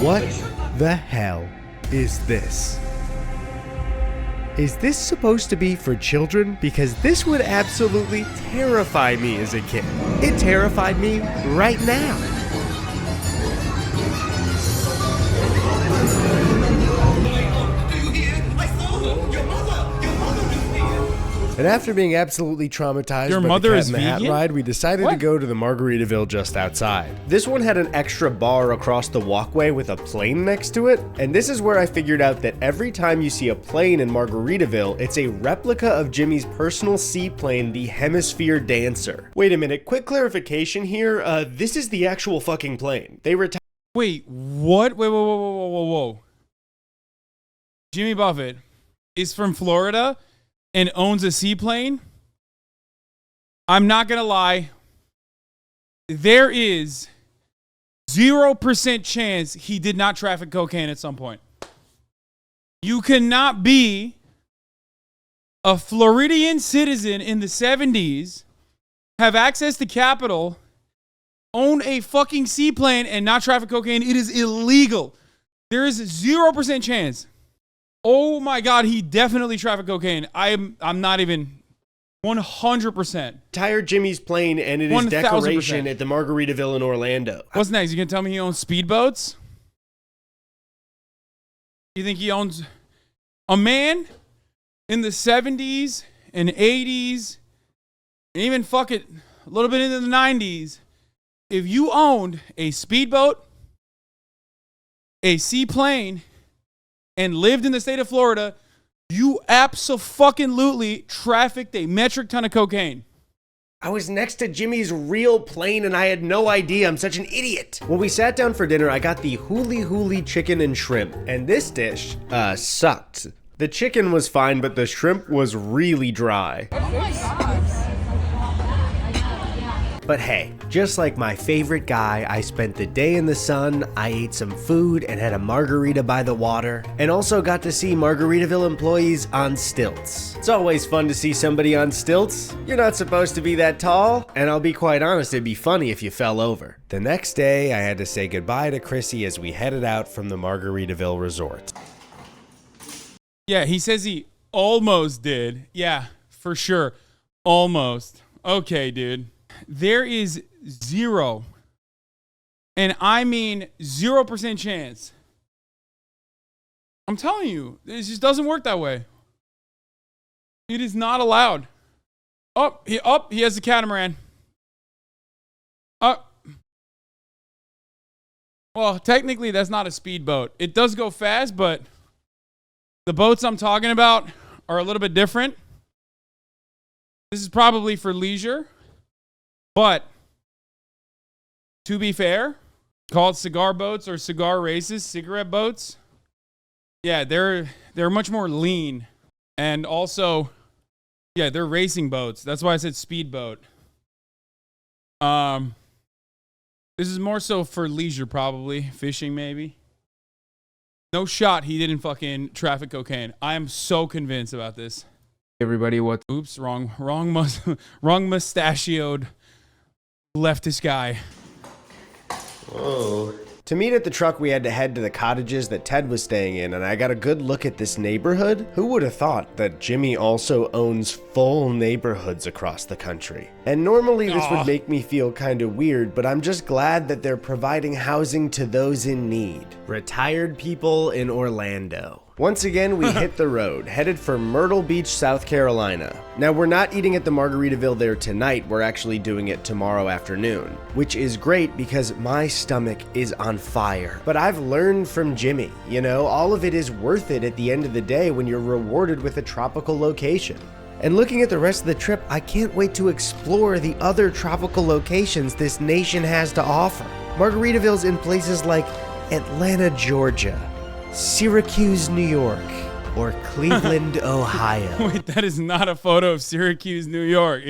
What the hell is this? Is this supposed to be for children? Because this would absolutely terrify me as a kid. It terrified me right now. And after being absolutely traumatized Your by mother the Cat is in the Hat vegan? ride, we decided to go to the Margaritaville just outside. This one had an extra bar across the walkway with a plane next to it, and this is where I figured out that every time you see a plane in Margaritaville, it's a replica of Jimmy's personal seaplane, the Hemisphere Dancer. Wait a minute, quick clarification here. This is the actual fucking plane. They retired. Wait, what? Wait, whoa. Jimmy Buffett is from Florida and owns a seaplane? I'm not going to lie. There is 0% chance he did not traffic cocaine at some point. You cannot be a Floridian citizen in the 70s, have access to capital, own a fucking seaplane, and not traffic cocaine. It is illegal. There is 0% chance. Oh my God, he definitely trafficked cocaine. I'm not even. 100%. Tired Jimmy's plane and it is 1000%. decoration at the Margaritaville in Orlando. What's next? You gonna tell me he owns speedboats? You think he owns a man in the 70s and 80s, and even fuck it, a little bit into the 90s? If you owned a speedboat, a seaplane, and lived in the state of Florida, you abso-fucking-lutely trafficked a metric ton of cocaine. I was next to Jimmy's real plane and I had no idea. I'm such an idiot. When we sat down for dinner, I got the huli huli chicken and shrimp, and this dish sucked. The chicken was fine, but the shrimp was really dry. But hey, just like my favorite guy, I spent the day in the sun, I ate some food and had a margarita by the water, and also got to see Margaritaville employees on stilts. It's always fun to see somebody on stilts. You're not supposed to be that tall, and I'll be quite honest, it'd be funny if you fell over. The next day, I had to say goodbye to Chrissy as we headed out from the Margaritaville resort. Yeah, he says he almost did. Yeah, for sure. Almost. Okay, dude. There is zero, and I mean 0% chance. I'm telling you, it just doesn't work that way. It is not allowed. He has a catamaran. Well, technically, that's not a speedboat. It does go fast, but the boats I'm talking about are a little bit different. This is probably for leisure. But to be fair, called cigar boats or cigar races, cigarette boats. Yeah, they're much more lean, and also, yeah, they're racing boats. That's why I said speedboat. This is more so for leisure, probably fishing, maybe. No shot he didn't fucking traffic cocaine. I am so convinced about this. Everybody, what? Oops, wrong mustachioed leftist guy. Whoa. To meet at the truck, we had to head to the cottages that Ted was staying in, and I got a good look at this neighborhood. Who would have thought that Jimmy also owns full neighborhoods across the country? And normally this would make me feel kind of weird, but I'm just glad that they're providing housing to those in need. Retired people in Orlando. Once again, we hit the road, headed for Myrtle Beach, South Carolina. Now, we're not eating at the Margaritaville there tonight, we're actually doing it tomorrow afternoon, which is great because my stomach is on fire. But I've learned from Jimmy, you know, all of it is worth it at the end of the day when you're rewarded with a tropical location. And looking at the rest of the trip, I can't wait to explore the other tropical locations this nation has to offer. Margaritaville's in places like Atlanta, Georgia, Syracuse, New York, or Cleveland, Ohio. Wait, that is not a photo of Syracuse, New York.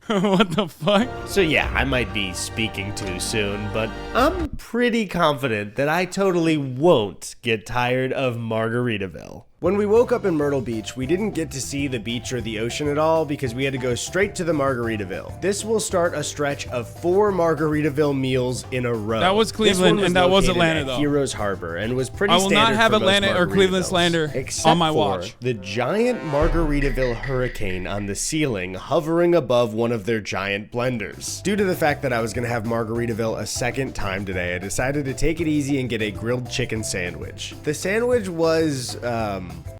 What the fuck? So yeah, I might be speaking too soon, but I'm pretty confident that I totally won't get tired of Margaritaville. When we woke up in Myrtle Beach, we didn't get to see the beach or the ocean at all because we had to go straight to the Margaritaville. This will start a stretch of 4 Margaritaville meals in a row. That was Cleveland and that was located Atlanta, at though. Heroes Harbor and was pretty I will standard not have for most Atlanta or Cleveland Margaritavilles, slander except on my for watch. the giant Margaritaville hurricane on the ceiling hovering above one of their giant blenders. Due to the fact that I was going to have Margaritaville a second time today, I decided to take it easy and get a grilled chicken sandwich. The sandwich was,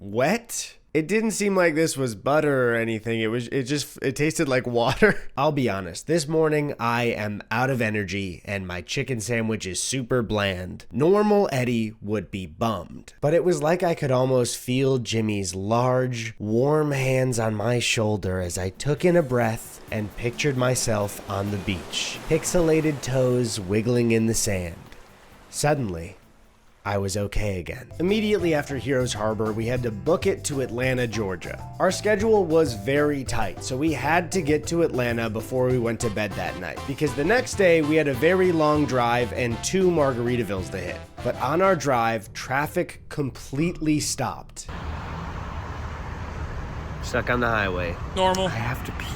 wet. It didn't seem like this was butter or anything. It tasted like water. I'll be honest, this morning I am out of energy and my chicken sandwich is super bland. Normal Eddie would be bummed. But it was like I could almost feel Jimmy's large, warm hands on my shoulder as I took in a breath and pictured myself on the beach. Pixelated toes wiggling in the sand. Suddenly, I was okay again. Immediately after Heroes Harbor, we had to book it to Atlanta, Georgia. Our schedule was very tight, so we had to get to Atlanta before we went to bed that night, because the next day we had a very long drive and 2 Margaritavilles to hit. But on our drive, traffic completely stopped. Stuck on the highway. Normal. I have to pee.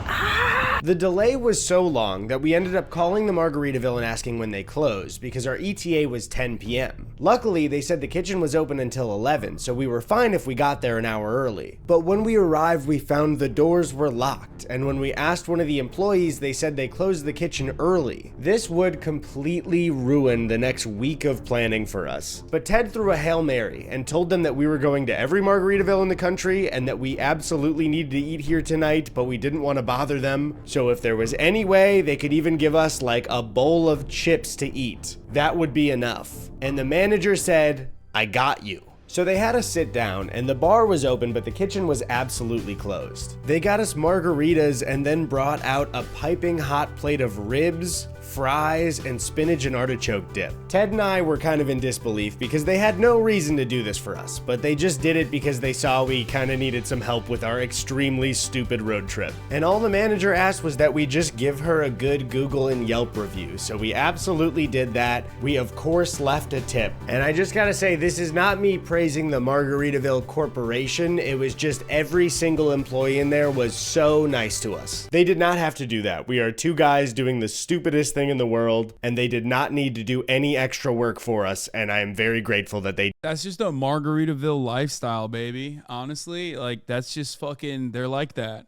Ah! The delay was so long that we ended up calling the Margaritaville and asking when they closed because our ETA was 10 p.m. Luckily, they said the kitchen was open until 11, so we were fine if we got there an hour early. But when we arrived, we found the doors were locked, and when we asked one of the employees, they said they closed the kitchen early. This would completely ruin the next week of planning for us. But Ted threw a Hail Mary and told them that we were going to every Margaritaville in the country and that we absolutely needed to eat here tonight, but we didn't want to bother them. So if there was any way they could even give us like a bowl of chips to eat, that would be enough. And the manager said, "I got you." So they had us sit down, and the bar was open, but the kitchen was absolutely closed. They got us margaritas and then brought out a piping hot plate of ribs, fries, and spinach and artichoke dip. Ted and I were kind of in disbelief because they had no reason to do this for us, but they just did it because they saw we kind of needed some help with our extremely stupid road trip. And all the manager asked was that we just give her a good Google and Yelp review, so we absolutely did that. We of course left a tip. And I just gotta say, this is not me praising the Margaritaville Corporation, it was just every single employee in there was so nice to us. They did not have to do that. We are two guys doing the stupidest thing in the world, and they did not need to do any extra work for us, and I am very grateful that they. That's just a Margaritaville lifestyle, baby. Honestly, like that's just fucking, they're like that.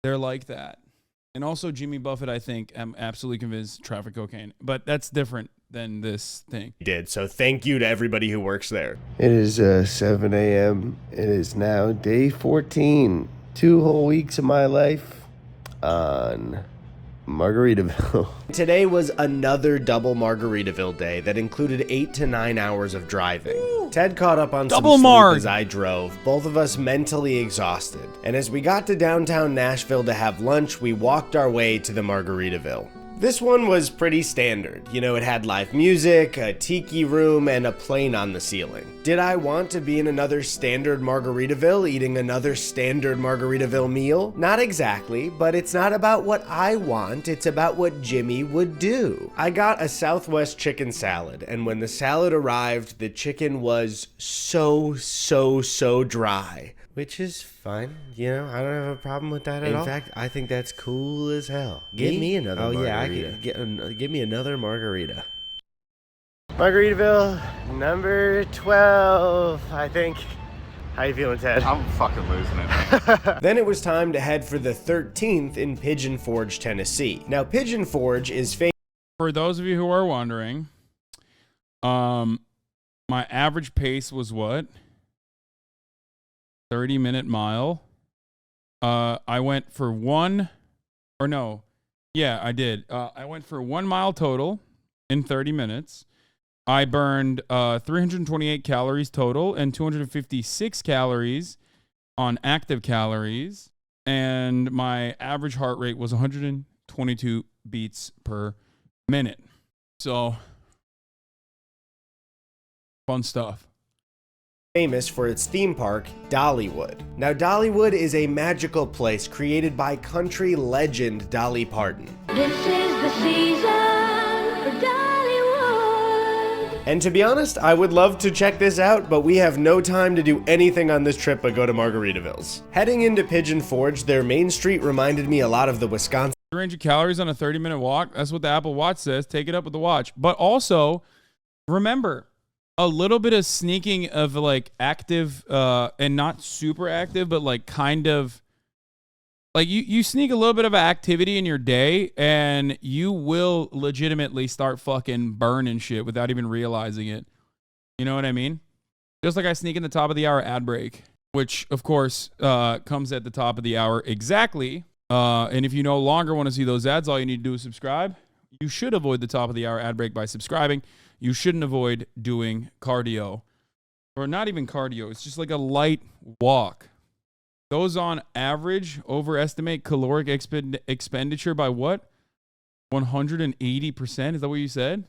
They're like that. And also Jimmy Buffett, I think, I'm absolutely convinced, traffic cocaine, but that's different than this thing. Did. So thank you to everybody who works there. It is 7 a.m. It is now day 14. 2 whole weeks of my life on Margaritaville. Today was another double Margaritaville day that included 8 to 9 hours of driving. Ooh. Ted caught up on double some marg sleep as I drove, both of us mentally exhausted. And as we got to downtown Nashville to have lunch, we walked our way to the Margaritaville. This one was pretty standard. You know, it had live music, a tiki room, and a plane on the ceiling. Did I want to be in another standard Margaritaville eating another standard Margaritaville meal? Not exactly, but it's not about what I want, it's about what Jimmy would do. I got a Southwest chicken salad, and when the salad arrived, the chicken was so dry. Which is fine, you know, I don't have a problem with that at all. In fact, I think that's cool as hell. Give me another margarita. Oh yeah, I could give me another margarita. Margaritaville, number 12, I think. How you feeling, Ted? I'm fucking losing it. Then it was time to head for the 13th in Pigeon Forge, Tennessee. Now, Pigeon Forge is famous. For those of you who are wondering, my average pace was what? 30-minute mile. I went for I did. I went for 1 mile total in 30 minutes. I burned 328 calories total and 256 calories on active calories. And my average heart rate was 122 beats per minute. So, fun stuff. Famous for its theme park, Dollywood. Now, Dollywood is a magical place created by country legend Dolly Parton. This is the season for Dollywood. And to be honest, I would love to check this out, but we have no time to do anything on this trip but go to Margaritavilles. Heading into Pigeon Forge, their main street reminded me a lot of the Wisconsin. 300 calories on a 30-minute walk. That's what the Apple Watch says. Take it up with the watch. But also, remember, a little bit of sneaking of like active and not super active, but like kind of like you sneak a little bit of activity in your day and you will legitimately start fucking burning shit without even realizing it. You know what I mean? Just like I sneak in the top of the hour ad break, which of course comes at the top of the hour exactly. And if you no longer want to see those ads, all you need to do is subscribe. You should avoid the top of the hour ad break by subscribing. You shouldn't avoid doing cardio, or not even cardio. It's just like a light walk. Those on average overestimate caloric expenditure by what? 180%? Is that what you said?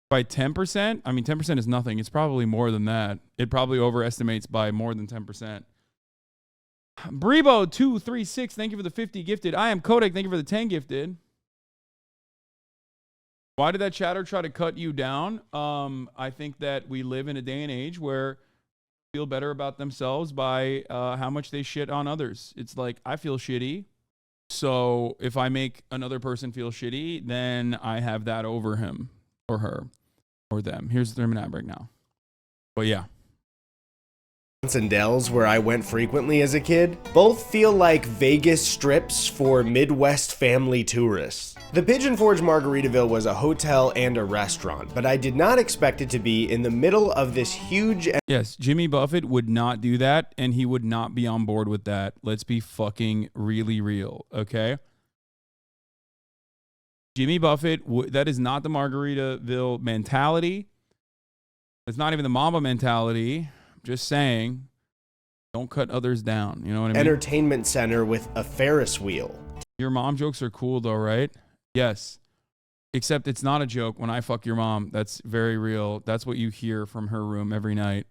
By 10%? I mean, 10% is nothing. It's probably more than that. It probably overestimates by more than 10%. Brebo236, thank you for the 50 gifted. I am Kodak, thank you for the 10 gifted. Why did that chatter try to cut you down? I think that we live in a day and age where people feel better about themselves by how much they shit on others. It's like, I feel shitty, So if I make another person feel shitty, then I have that over him or her or them. Here's the ad break now. But yeah. And Dells, where I went frequently as a kid, both feel like Vegas strips for Midwest family tourists. The Pigeon Forge Margaritaville was a hotel and a restaurant, but I did not expect it to be in the middle of this huge... Yes, Jimmy Buffett would not do that, and he would not be on board with that. Let's be fucking really real, okay? Jimmy Buffett, that is not the Margaritaville mentality. It's not even the Mamba mentality. Just saying, don't cut others down. You know what I mean? Entertainment center with a Ferris wheel. Your mom jokes are cool though, right? Yes. Except it's not a joke when I fuck your mom. That's very real. That's what you hear from her room every night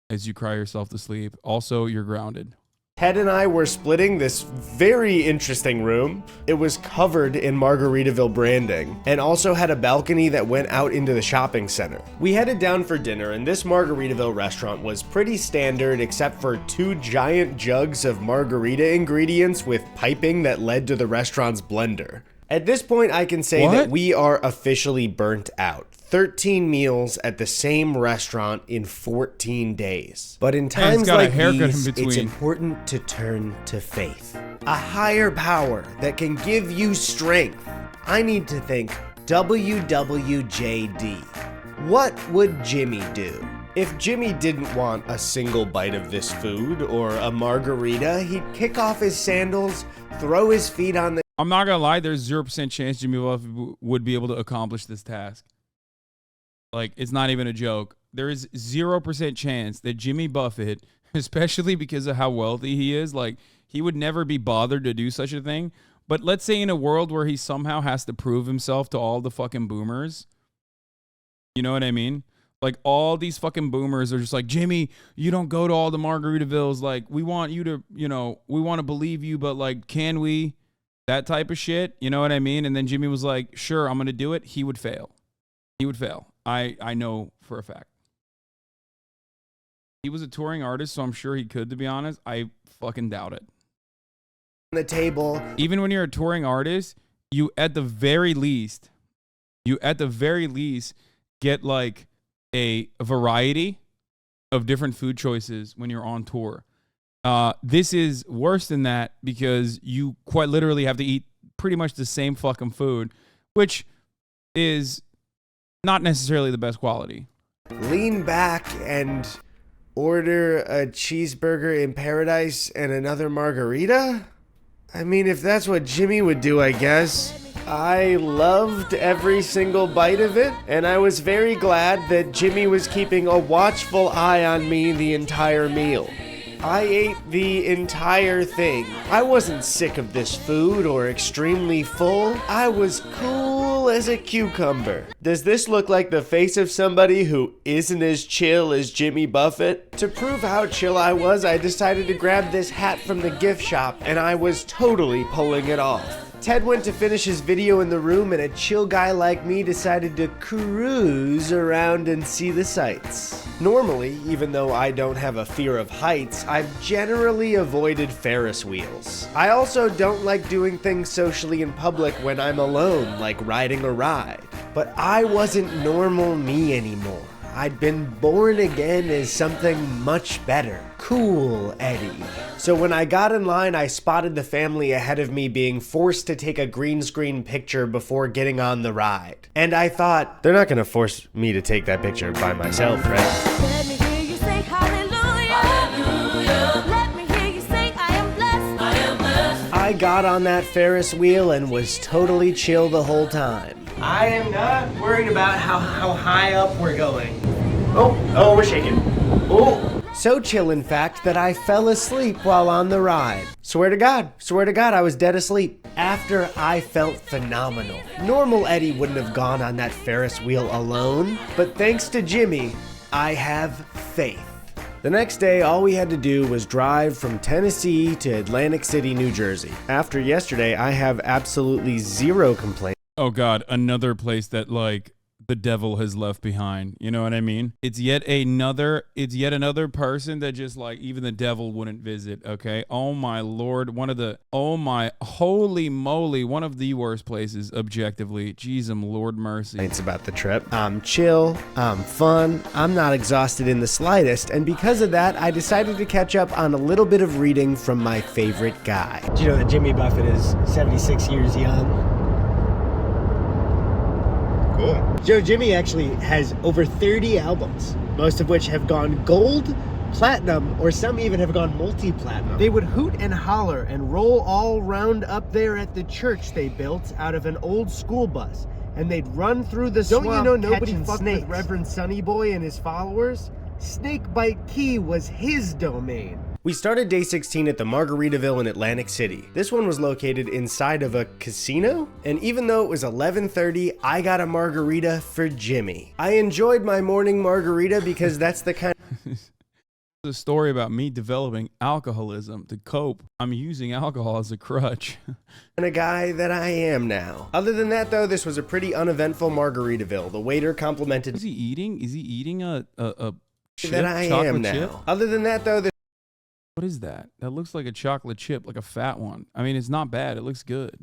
as you cry yourself to sleep. Also, you're grounded. Ted and I were splitting this very interesting room. It was covered in Margaritaville branding and also had a balcony that went out into the shopping center. We headed down for dinner, and this Margaritaville restaurant was pretty standard except for 2 giant jugs of margarita ingredients with piping that led to the restaurant's blender. At this point, I can say that we are officially burnt out. 13 meals at the same restaurant in 14 days. But in times like these, it's important to turn to faith. A higher power that can give you strength. I need to think WWJD. What would Jimmy do? If Jimmy didn't want a single bite of this food or a margarita, he'd kick off his sandals, throw his feet on the... I'm not gonna lie, there's 0% chance Jimmy Buffett would be able to accomplish this task. Like, it's not even a joke. There is 0% chance that Jimmy Buffett, especially because of how wealthy he is, like, he would never be bothered to do such a thing. But let's say in a world where he somehow has to prove himself to all the fucking boomers. You know what I mean? Like, all these fucking boomers are just like, Jimmy, you don't go to all the Margaritavilles. Like, we want you to, you know, we want to believe you, but, like, can we? That type of shit. You know what I mean? And then Jimmy was like, sure, I'm going to do it. He would fail. He would fail. I know for a fact. He was a touring artist, so I'm sure he could, to be honest. I fucking doubt it. The table. Even when you're a touring artist, you at the very least get like a variety of different food choices when you're on tour. This is worse than that because you quite literally have to eat pretty much the same fucking food, which is not necessarily the best quality. Lean back and order a cheeseburger in paradise and another margarita? I mean, if that's what Jimmy would do, I guess. I loved every single bite of it, and I was very glad that Jimmy was keeping a watchful eye on me the entire meal. I ate the entire thing. I wasn't sick of this food or extremely full. I was cool as a cucumber. Does this look like the face of somebody who isn't as chill as Jimmy Buffett? To prove how chill I was, I decided to grab this hat from the gift shop, and I was totally pulling it off. Ted went to finish his video in the room, and a chill guy like me decided to cruise around and see the sights. Normally, even though I don't have a fear of heights, I've generally avoided Ferris wheels. I also don't like doing things socially in public when I'm alone, like riding a ride. But I wasn't normal me anymore. I'd been born again as something much better. Cool Eddie. So when I got in line, I spotted the family ahead of me being forced to take a green screen picture before getting on the ride. And I thought, they're not gonna force me to take that picture by myself, right? Let me hear you say hallelujah. Hallelujah. Let me hear you say I am blessed. I am blessed. I got on that Ferris wheel and was totally chill the whole time. I am not worried about how high up we're going. Oh, we're shaking. Oh. So chill, in fact, that I fell asleep while on the ride. Swear to God, I was dead asleep. After, I felt phenomenal. Normal Eddie wouldn't have gone on that Ferris wheel alone, but thanks to Jimmy, I have faith. The next day, all we had to do was drive from Tennessee to Atlantic City, New Jersey. After yesterday, I have absolutely zero complaints. Oh God, another place that like the devil has left behind. You know what I mean? It's yet another person that just like even the devil wouldn't visit. Okay. Oh my Lord. Oh my holy moly. One of the worst places objectively. Jeez, Lord mercy. It's about the trip. I'm chill. I'm fun. I'm not exhausted in the slightest. And because of that, I decided to catch up on a little bit of reading from my favorite guy. Do you know that Jimmy Buffett is 76 years young? Cool. Joe, Jimmy actually has over 30 albums, most of which have gone gold, platinum, or some even have gone multi-platinum. They would hoot and holler and roll all round up there at the church they built out of an old school bus, and they'd run through the swamp. Don't you know nobody fucked with Reverend Sonny Boy and his followers? Snakebite Key was his domain. We started day 16 at the Margaritaville in Atlantic City. This one was located inside of a casino, and even though it was 11:30, I got a margarita for Jimmy. I enjoyed my morning margarita because that's the kind The story about me developing alcoholism to cope. I'm using alcohol as a crutch. of guy that I am now. Other than that though, this was a pretty uneventful Margaritaville. The waiter complimented Is he eating a chip, that I chocolate am now. chip? Other than that though, What is that? That looks like a chocolate chip, like a fat one. I mean, it's not bad. It looks good.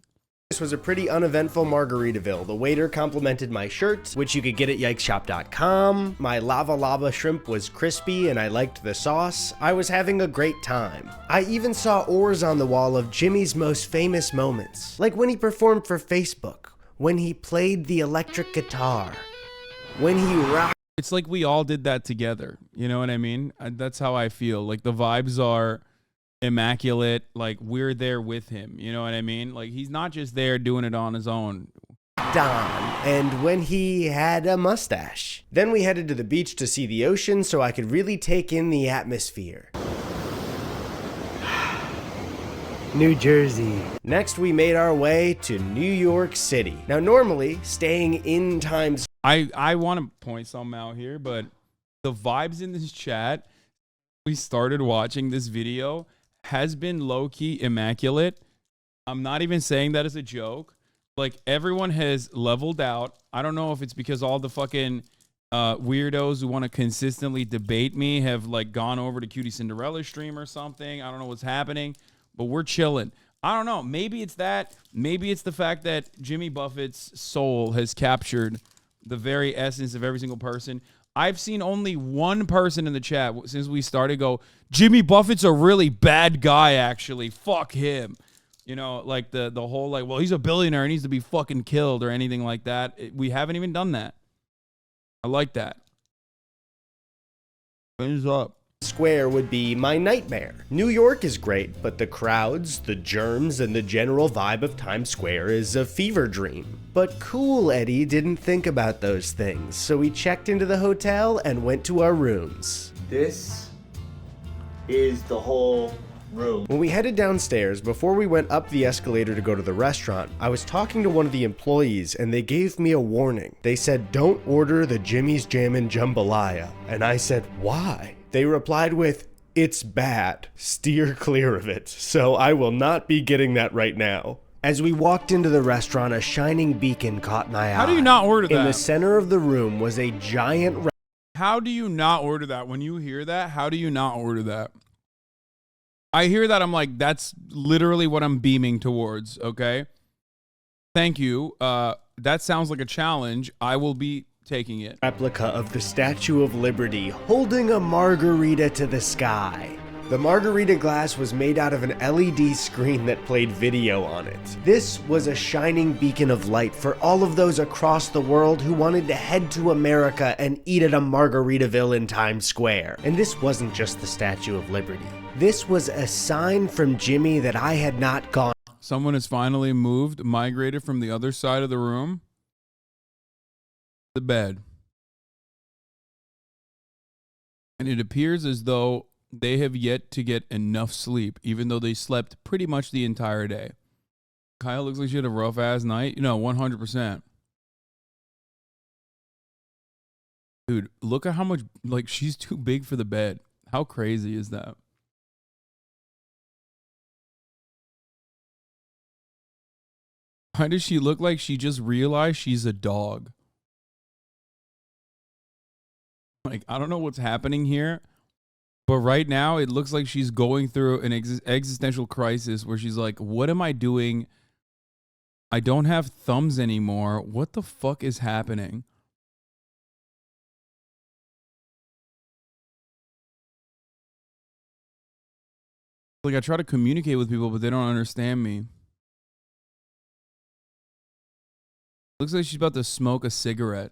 this was a pretty uneventful Margaritaville. The waiter complimented my shirt, which you could get at yikeshop.com. My lava shrimp was crispy and I liked the sauce. I was having a great time. I even saw oars on the wall of Jimmy's most famous moments, like when he performed for Facebook, when he played the electric guitar, when he rocked. It's like we all did that together. You know what I mean? That's how I feel. Like the vibes are immaculate. Like we're there with him. You know what I mean? Like he's not just there doing it on his own. And when he had a mustache. Then we headed to the beach to see the ocean so I could really take in the atmosphere. New Jersey. Next, we made our way to New York City. Now, normally, staying in Times I want to point something out here, but the vibes in this chat, we started watching this video, has been low-key immaculate. I'm not even saying that as a joke. Like, everyone has leveled out. I don't know if it's because all the fucking weirdos who want to consistently debate me have, like, gone over to Cutie Cinderella's stream or something. I don't know what's happening, but we're chilling. I don't know. Maybe it's that. Maybe it's the fact that Jimmy Buffett's soul has captured the very essence of every single person. I've seen only one person in the chat since we started go, Jimmy Buffett's a really bad guy, actually. Fuck him. You know, like the whole, like, well, he's a billionaire and needs to be fucking killed or anything like that. We haven't even done that. I like that. Things up. Square would be my nightmare. New York is great, but the crowds, the germs, and the general vibe of Times Square is a fever dream. But cool Eddie didn't think about those things, so we checked into the hotel and went to our rooms. This is the whole room. When we headed downstairs, before we went up the escalator to go to the restaurant, I was talking to one of the employees and they gave me a warning. They said, don't order the Jimmy's Jammin' Jambalaya. And I said, why? They replied with, it's bad. Steer clear of it. So I will not be getting that right now. As we walked into the restaurant, a shining beacon caught my eye. How do you not order that? In the center of the room was a giant... How do you not order that? When you hear that, how do you not order that? I hear that, I'm like, that's literally what I'm beaming towards, okay? Thank you. That sounds like a challenge. I will be taking it. Replica of the Statue of Liberty holding a margarita to the sky. The margarita glass was made out of an LED screen that played video on it. This was a shining beacon of light for all of those across the world who wanted to head to America and eat at a Margaritaville in Times Square. And this wasn't just the Statue of Liberty. This was a sign from Jimmy that I had not gone. Someone has finally migrated from the other side of the room. The bed. And it appears as though they have yet to get enough sleep, even though they slept pretty much the entire day. Kyle looks like she had a rough ass night. You know, 100%. Dude, look at how much, like, she's too big for the bed. How crazy is that? Why does she look like she just realized she's a dog? Like, I don't know what's happening here, but right now it looks like she's going through an existential crisis where she's like, what am I doing? I don't have thumbs anymore. What the fuck is happening? Like, I try to communicate with people, but they don't understand me. Looks like she's about to smoke a cigarette.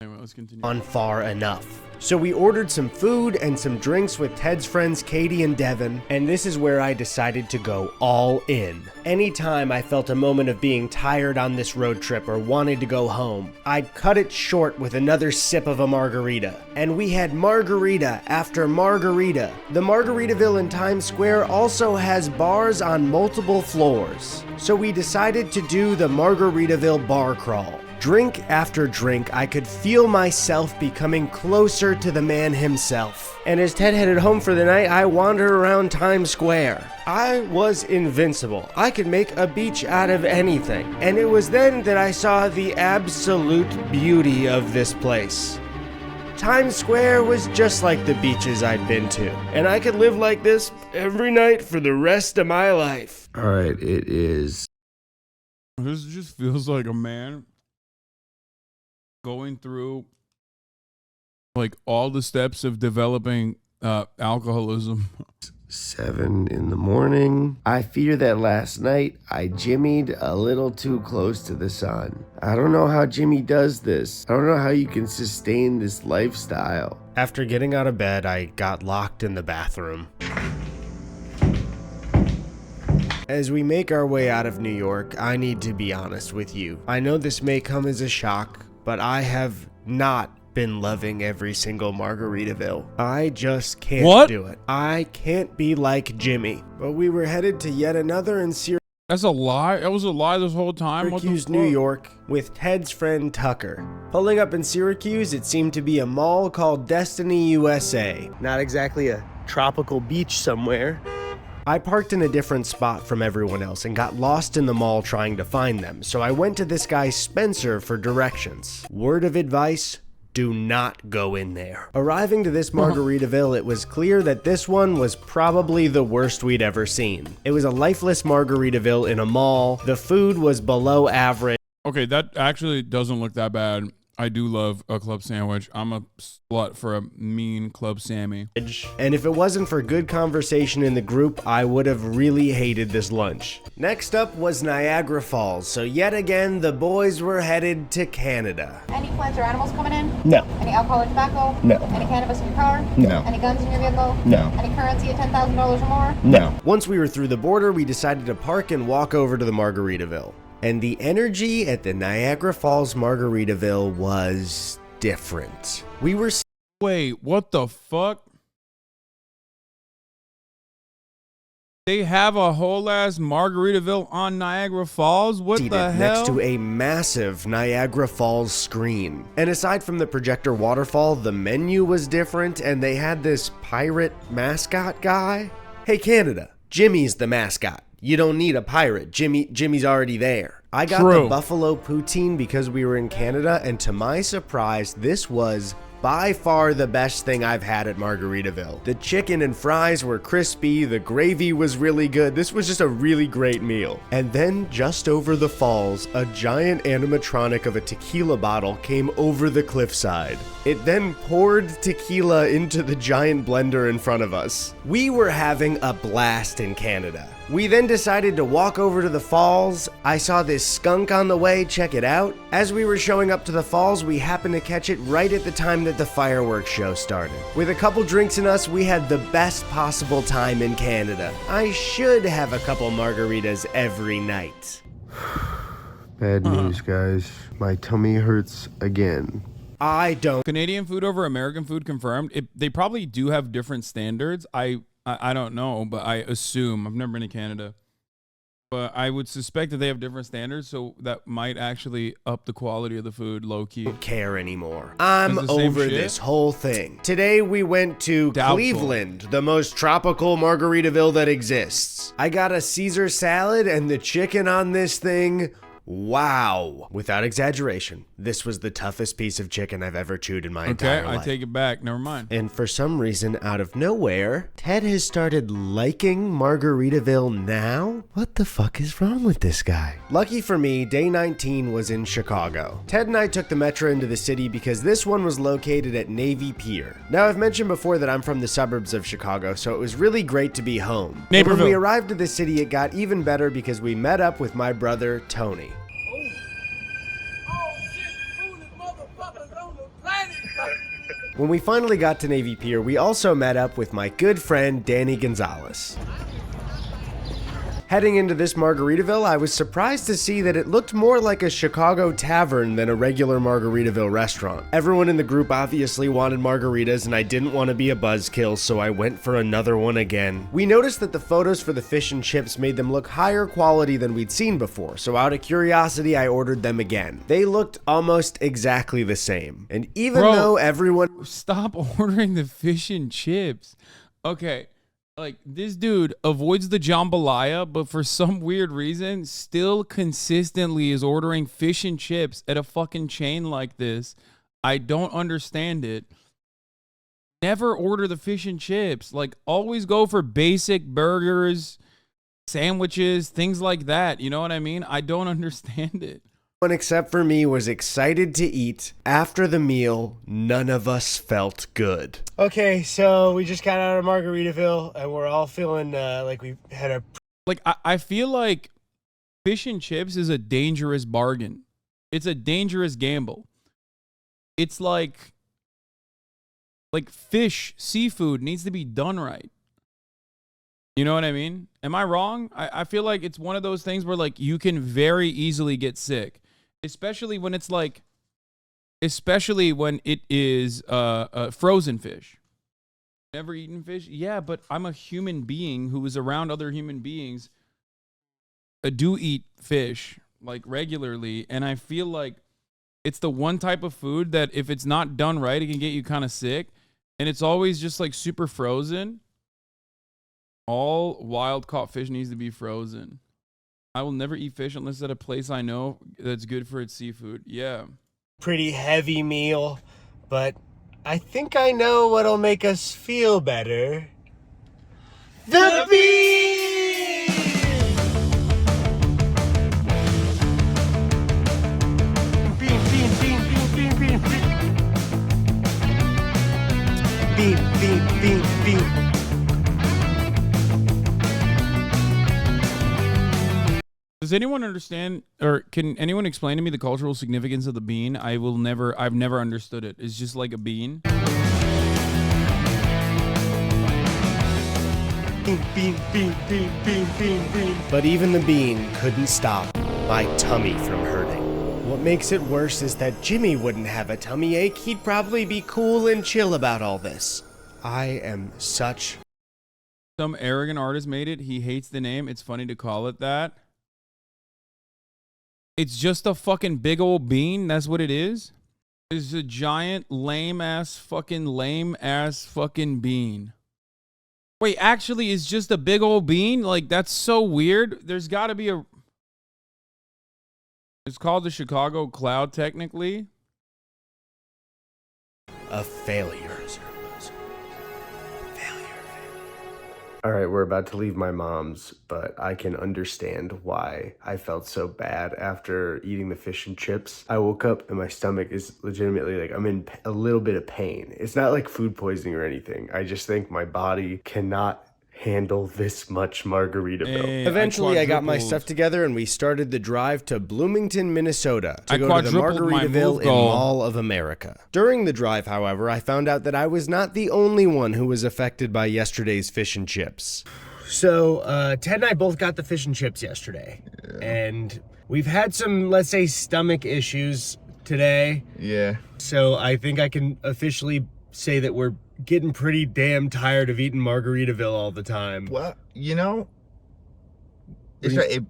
Anyway, let's continue. On far enough. So we ordered some food and some drinks with Ted's friends Katie and Devin, and this is where I decided to go all in. Anytime I felt a moment of being tired on this road trip or wanted to go home, I'd cut it short with another sip of a margarita. And we had margarita after margarita. The Margaritaville in Times Square also has bars on multiple floors. So we decided to do the Margaritaville bar crawl. Drink after drink, I could feel myself becoming closer to the man himself. And as Ted headed home for the night, I wandered around Times Square. I was invincible. I could make a beach out of anything. And it was then that I saw the absolute beauty of this place. Times Square was just like the beaches I'd been to. And I could live like this every night for the rest of my life. All right, it is. This just feels like a man going through like all the steps of developing alcoholism. 7 in the morning. I fear that last night I jimmied a little too close to the sun. I don't know how Jimmy does this. I don't know how you can sustain this lifestyle. After getting out of bed, I got locked in the bathroom. As we make our way out of New York, I need to be honest with you. I know this may come as a shock, but I have not been loving every single Margaritaville. I just can't do it. I can't be like Jimmy. But we were headed to yet another in That's a lie? That was a lie this whole time? Syracuse, New York, with Ted's friend Tucker. Pulling up in Syracuse, it seemed to be a mall called Destiny USA. Not exactly a tropical beach somewhere. I parked in a different spot from everyone else and got lost in the mall trying to find them, so I went to this guy Spencer for directions. Word of advice, do not go in there. Arriving to this Margaritaville, it was clear that this one was probably the worst we'd ever seen. It was a lifeless Margaritaville in a mall. The food was below average. Okay, that actually doesn't look that bad. I do love a club sandwich. I'm a slut for a mean club Sammy. And if it wasn't for good conversation in the group, I would have really hated this lunch. Next up was Niagara Falls, so yet again, the boys were headed to Canada. Any plants or animals coming in? No. Any alcohol or tobacco? No. Any cannabis in your car? No. Any guns in your vehicle? No. Any currency at $10,000 or more? No. Once we were through the border, we decided to park and walk over to the Margaritaville. And the energy at the Niagara Falls Margaritaville was different. We were... Wait, what the fuck? They have a whole ass Margaritaville on Niagara Falls? What the hell? Next to a massive Niagara Falls screen. And aside from the projector waterfall, the menu was different and they had this pirate mascot guy. Hey Canada, Jimmy's the mascot. You don't need a pirate. Jimmy's already there. I got the buffalo poutine because we were in Canada, and to my surprise, this was by far the best thing I've had at Margaritaville. The chicken and fries were crispy, the gravy was really good. This was just a really great meal. And then just over the falls, a giant animatronic of a tequila bottle came over the cliffside. It then poured tequila into the giant blender in front of us. We were having a blast in Canada. We then decided to walk over to the falls. I saw this skunk on the way, check it out. As we were showing up to the falls, we happened to catch it right at the time that the fireworks show started. With a couple drinks in us, we had the best possible time in Canada. I should have a couple margaritas every night. Bad news, guys. My tummy hurts again. I don't. Canadian food over American food confirmed. They probably do have different standards. I don't know, but I assume. I've never been to Canada. But I would suspect that they have different standards, so that might actually up the quality of the food low-key. Don't care anymore. I'm over this whole thing. Today we went to Cleveland, the most tropical Margaritaville that exists. I got a Caesar salad, and the chicken on this thing Wow. Without exaggeration, this was the toughest piece of chicken I've ever chewed in my entire life. Okay, I take it back. Never mind. And for some reason, out of nowhere, Ted has started liking Margaritaville now? What the fuck is wrong with this guy? Lucky for me, day 19 was in Chicago. Ted and I took the metro into the city because this one was located at Navy Pier. Now, I've mentioned before that I'm from the suburbs of Chicago, so it was really great to be home. And when we arrived to the city, it got even better because we met up with my brother, Tony. When we finally got to Navy Pier, we also met up with my good friend, Danny Gonzalez. Heading into this Margaritaville, I was surprised to see that it looked more like a Chicago tavern than a regular Margaritaville restaurant. Everyone in the group obviously wanted margaritas, and I didn't want to be a buzzkill, so I went for another one again. We noticed that the photos for the fish and chips made them look higher quality than we'd seen before, so out of curiosity, I ordered them again. They looked almost exactly the same. And even though everyone... Stop ordering the fish and chips. Okay. Like, this dude avoids the jambalaya, but for some weird reason, still consistently is ordering fish and chips at a fucking chain like this. I don't understand it. Never order the fish and chips. Like, always go for basic burgers, sandwiches, things like that. You know what I mean? I don't understand it. Everyone except for me was excited to eat. After the meal, none of us felt good. Okay, so we just got out of Margaritaville, and we're all feeling like we had a... Like, I feel like fish and chips is a dangerous bargain. It's a dangerous gamble. It's like fish, seafood needs to be done right. You know what I mean? Am I wrong? I feel like it's one of those things where, like, you can very easily get sick. Especially when it's like, especially when it is frozen fish. Never eaten fish? Yeah, but I'm a human being who is around other human beings do eat fish, like, regularly. And I feel like it's the one type of food that if it's not done right, it can get you kind of sick. And it's always just, like, super frozen. All wild-caught fish needs to be frozen. I will never eat fish unless at a place I know that's good for its seafood. Yeah. Pretty heavy meal, but I think I know what'll make us feel better. The bean! Bean, bean, bean, bean, bean, bean, bean. Bean, bean, bean, bean. Does anyone understand, or can anyone explain to me the cultural significance of the bean? I've never understood it. It's just like a bean. Bean, bean, bean, bean, bean, bean, bean. But even the bean couldn't stop my tummy from hurting. What makes it worse is that Jimmy wouldn't have a tummy ache. He'd probably be cool and chill about all this. I am such... Some arrogant artist made it. He hates the name. It's funny to call it that. It's just a fucking big old bean. That's what it is. It's a giant lame-ass fucking bean. Wait, actually, it's just a big old bean? Like, that's so weird. There's got to be a... It's called the Chicago Cloud, technically. A failure. All right, we're about to leave my mom's, but I can understand why I felt so bad after eating the fish and chips. I woke up and my stomach is legitimately like, I'm in a little bit of pain. It's not like food poisoning or anything. I just think my body cannot handle this much Margaritaville. Eventually, I got my stuff together and we started the drive to Bloomington, Minnesota to go to the Margaritaville in Mall of America. During the drive, however, I found out that I was not the only one who was affected by yesterday's fish and chips. So, Ted and I both got the fish and chips yesterday. Yeah. And we've had some, let's say, stomach issues today. Yeah. So I think I can officially say that we're getting pretty damn tired of eating Margaritaville all the time. Well, you know, it's right.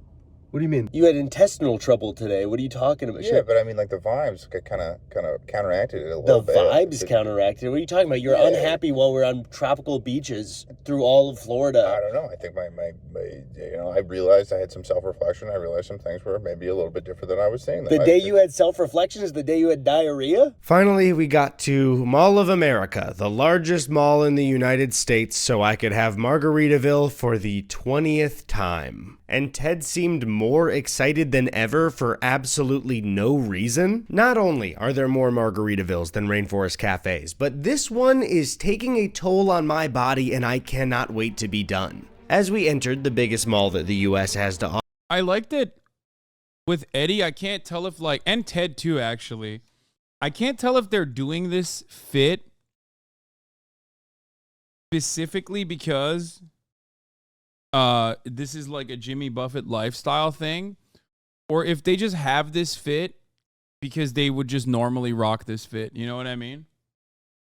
What do you mean? You had intestinal trouble today. What are you talking about? Yeah, but I mean, like, the vibes kind of counteracted it a little bit. The vibes counteracted? What are you talking about? You're unhappy while we're on tropical beaches. through all of Florida? I don't know. I think my I realized I had some self-reflection. I realized some things were maybe a little bit different than I was saying. The day you had self-reflection is the day you had diarrhea? Finally, we got to Mall of America, the largest mall in the United States, so I could have Margaritaville for the 20th time. And Ted seemed more excited than ever for absolutely no reason. Not only are there more Margaritavilles than Rainforest Cafes, but this one is taking a toll on my body and I cannot wait to be done. As we entered the biggest mall that the US has to offer. I liked it with Eddie. I can't tell if and Ted too, actually. I can't tell if they're doing this fit specifically because this is like a Jimmy Buffett lifestyle thing, or if they just have this fit because they would just normally rock this fit. You know what I mean?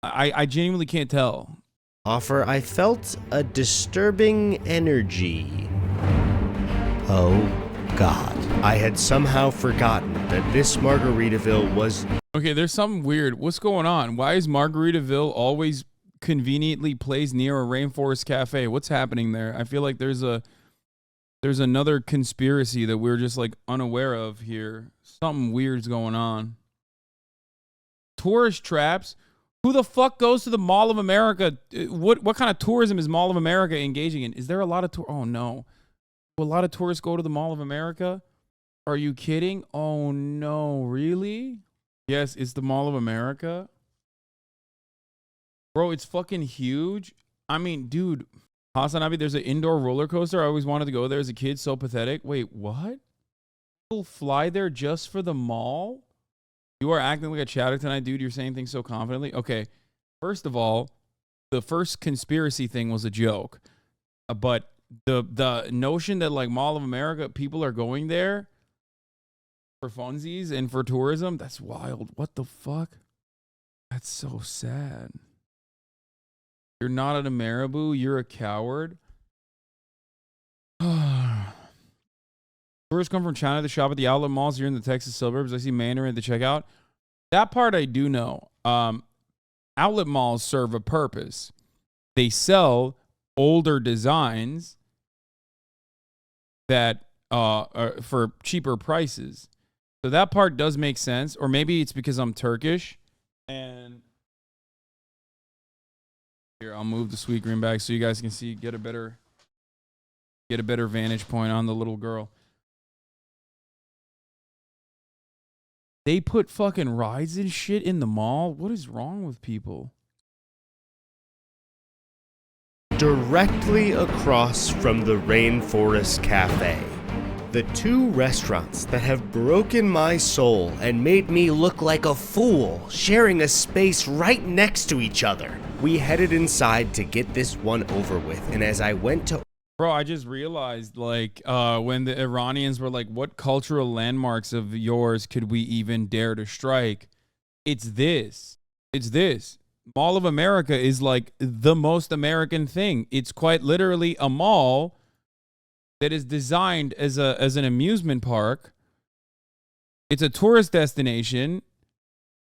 I genuinely can't tell. I felt a disturbing energy. Oh God. I had somehow forgotten that this Margaritaville was... Okay, there's something weird. What's going on? Why is Margaritaville always conveniently placed near a Rainforest Cafe? What's happening there? I feel like there's another conspiracy that we're just like unaware of here. Something weird's going on. Tourist traps. Who the fuck goes to the Mall of America? What kind of tourism is Mall of America engaging in? Is there a lot of Oh no. Will a lot of tourists go to the Mall of America? Are you kidding? Oh no, really? Yes, it's the Mall of America. Bro, it's fucking huge. I mean, dude, Hasanabi, there's an indoor roller coaster. I always wanted to go there as a kid. So pathetic. Wait, what? People fly there just for the mall? You are acting like a chatter tonight, dude. You're saying things so confidently. Okay, first of all, the first conspiracy thing was a joke. But the notion that like Mall of America, people are going there for funsies and for tourism, that's wild. What the fuck? That's so sad. You're not at a Marabou. You're a coward. Tourists come from China to shop at the outlet malls here in the Texas suburbs. I see Mandarin at the checkout. That part I do know. Outlet malls serve a purpose. They sell older designs that are for cheaper prices. So that part does make sense. Or maybe it's because I'm Turkish. And here, I'll move the sweet green bag so you guys can see, get a better vantage point on the little girl. They put fucking rides and shit in the mall? What is wrong with people? Directly across from the Rainforest Cafe, the two restaurants that have broken my soul and made me look like a fool, sharing a space right next to each other. We headed inside to get this one over with, and as I went to... Bro, I just realized, like, when the Iranians were like, what cultural landmarks of yours could we even dare to strike? It's this. It's this. Mall of America is like the most American thing. It's quite literally a mall that is designed as an amusement park. It's a tourist destination.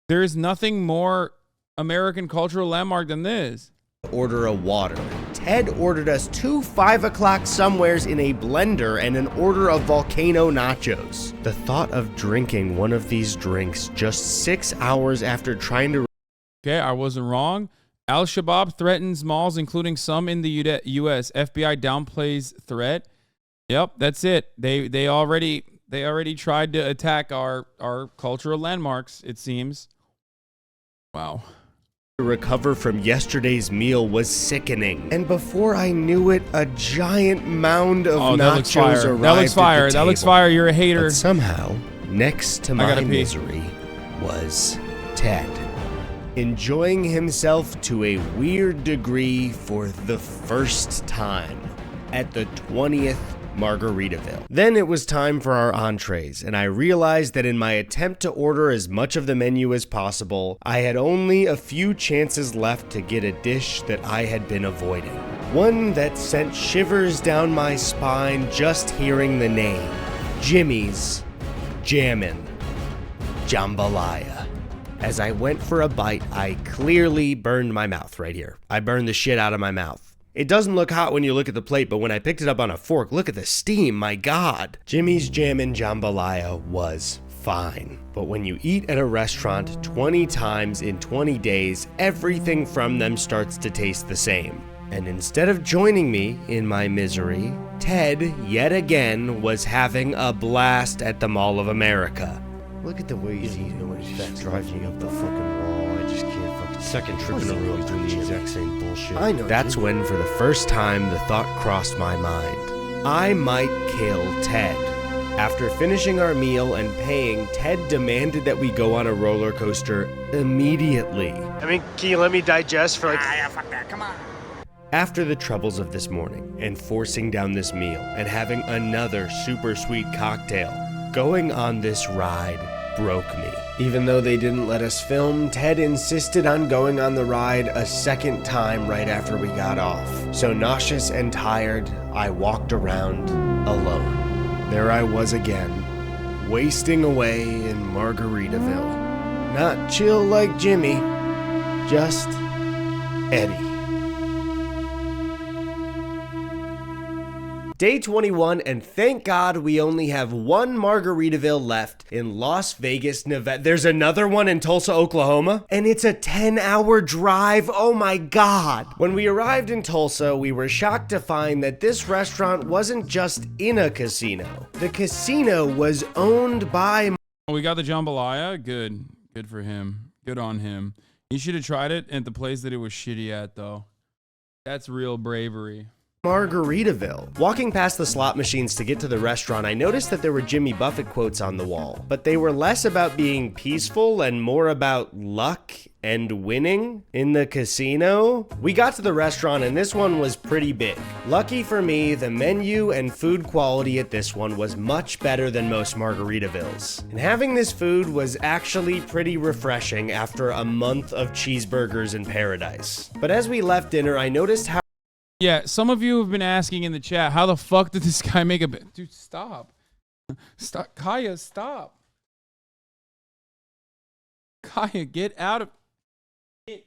There is nothing more American cultural landmark than this. Order a water. Ted ordered us 2 5 o'clock somewheres in a blender and an order of volcano nachos. The thought of drinking one of these drinks just 6 hours after trying to... Okay, I wasn't wrong. Al-Shabaab threatens malls, including some in the U.S. FBI downplays threat. Yep, that's it. They already tried to attack our cultural landmarks, it seems. Wow. To recover from yesterday's meal was sickening. And before I knew it, a giant mound of nachos arrived. That looks fire. That looks fire. You're a hater. But somehow, next to my misery was Ted, enjoying himself to a weird degree for the first time at the 20th Margaritaville. Then it was time for our entrees, and I realized that in my attempt to order as much of the menu as possible, I had only a few chances left to get a dish that I had been avoiding. One that sent shivers down my spine just hearing the name. Jimmy's Jammin' Jambalaya. As I went for a bite, I clearly burned my mouth right here. I burned the shit out of my mouth. It doesn't look hot when you look at the plate, but when I picked it up on a fork, look at the steam, my God. Jimmy's Jammin' Jambalaya was fine. But when you eat at a restaurant 20 times in 20 days, everything from them starts to taste the same. And instead of joining me in my misery, Ted, yet again, was having a blast at the Mall of America. Look at the way he's eating when he's driving up the fucking wall. I just can't fucking... Second trip in a row doing the exact same bullshit. I know. That's when, for the first time, the thought crossed my mind. I might kill Ted. After finishing our meal and paying, Ted demanded that we go on a roller coaster immediately. I mean, can you let me digest for like... Yeah, fuck that, come on. After the troubles of this morning, and forcing down this meal, and having another super sweet cocktail, going on this ride broke me. Even though they didn't let us film, Ted insisted on going on the ride a second time right after we got off. So nauseous and tired, I walked around alone. There I was again, wasting away in Margaritaville. Not chill like Jimmy, just Eddie. Day 21, and thank God we only have one Margaritaville left in Las Vegas, Nevada. There's another one in Tulsa, Oklahoma, and it's a 10-hour drive. Oh my God. When we arrived in Tulsa, we were shocked to find that this restaurant wasn't just in a casino. The casino was owned by... Oh, we got the jambalaya? Good. Good for him. Good on him. He should have tried it at the place that it was shitty at, though. That's real bravery. Margaritaville. Walking past the slot machines to get to the restaurant, I noticed that there were Jimmy Buffett quotes on the wall, but they were less about being peaceful and more about luck and winning in the casino. We got to the restaurant and this one was pretty big. Lucky for me, the menu and food quality at this one was much better than most Margaritavilles. And having this food was actually pretty refreshing after a month of cheeseburgers in paradise. But as we left dinner, I noticed how... Yeah, some of you have been asking in the chat, how the fuck did this guy make a... Dude, stop. Stop. Kaya, stop. Kaya, get out of... it.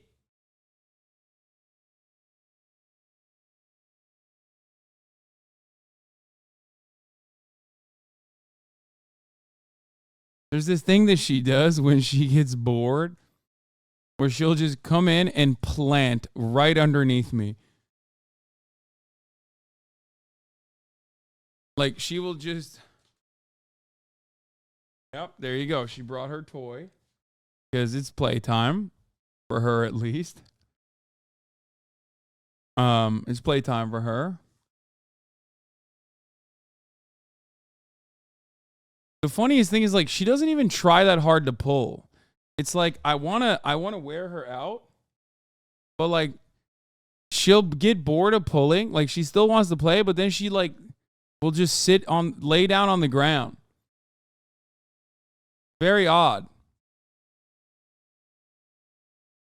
There's this thing that she does when she gets bored, where she'll just come in and plant right underneath me. Like, she will just... Yep, there you go. She brought her toy. Because it's playtime. For her, at least. It's playtime for her. The funniest thing is, like, she doesn't even try that hard to pull. It's like, I wanna wear her out. But, like, she'll get bored of pulling. Like, she still wants to play, but then she, like... will just lay down on the ground. Very odd.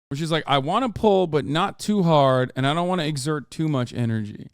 Which is like, I want to pull, but not too hard, and I don't want to exert too much energy.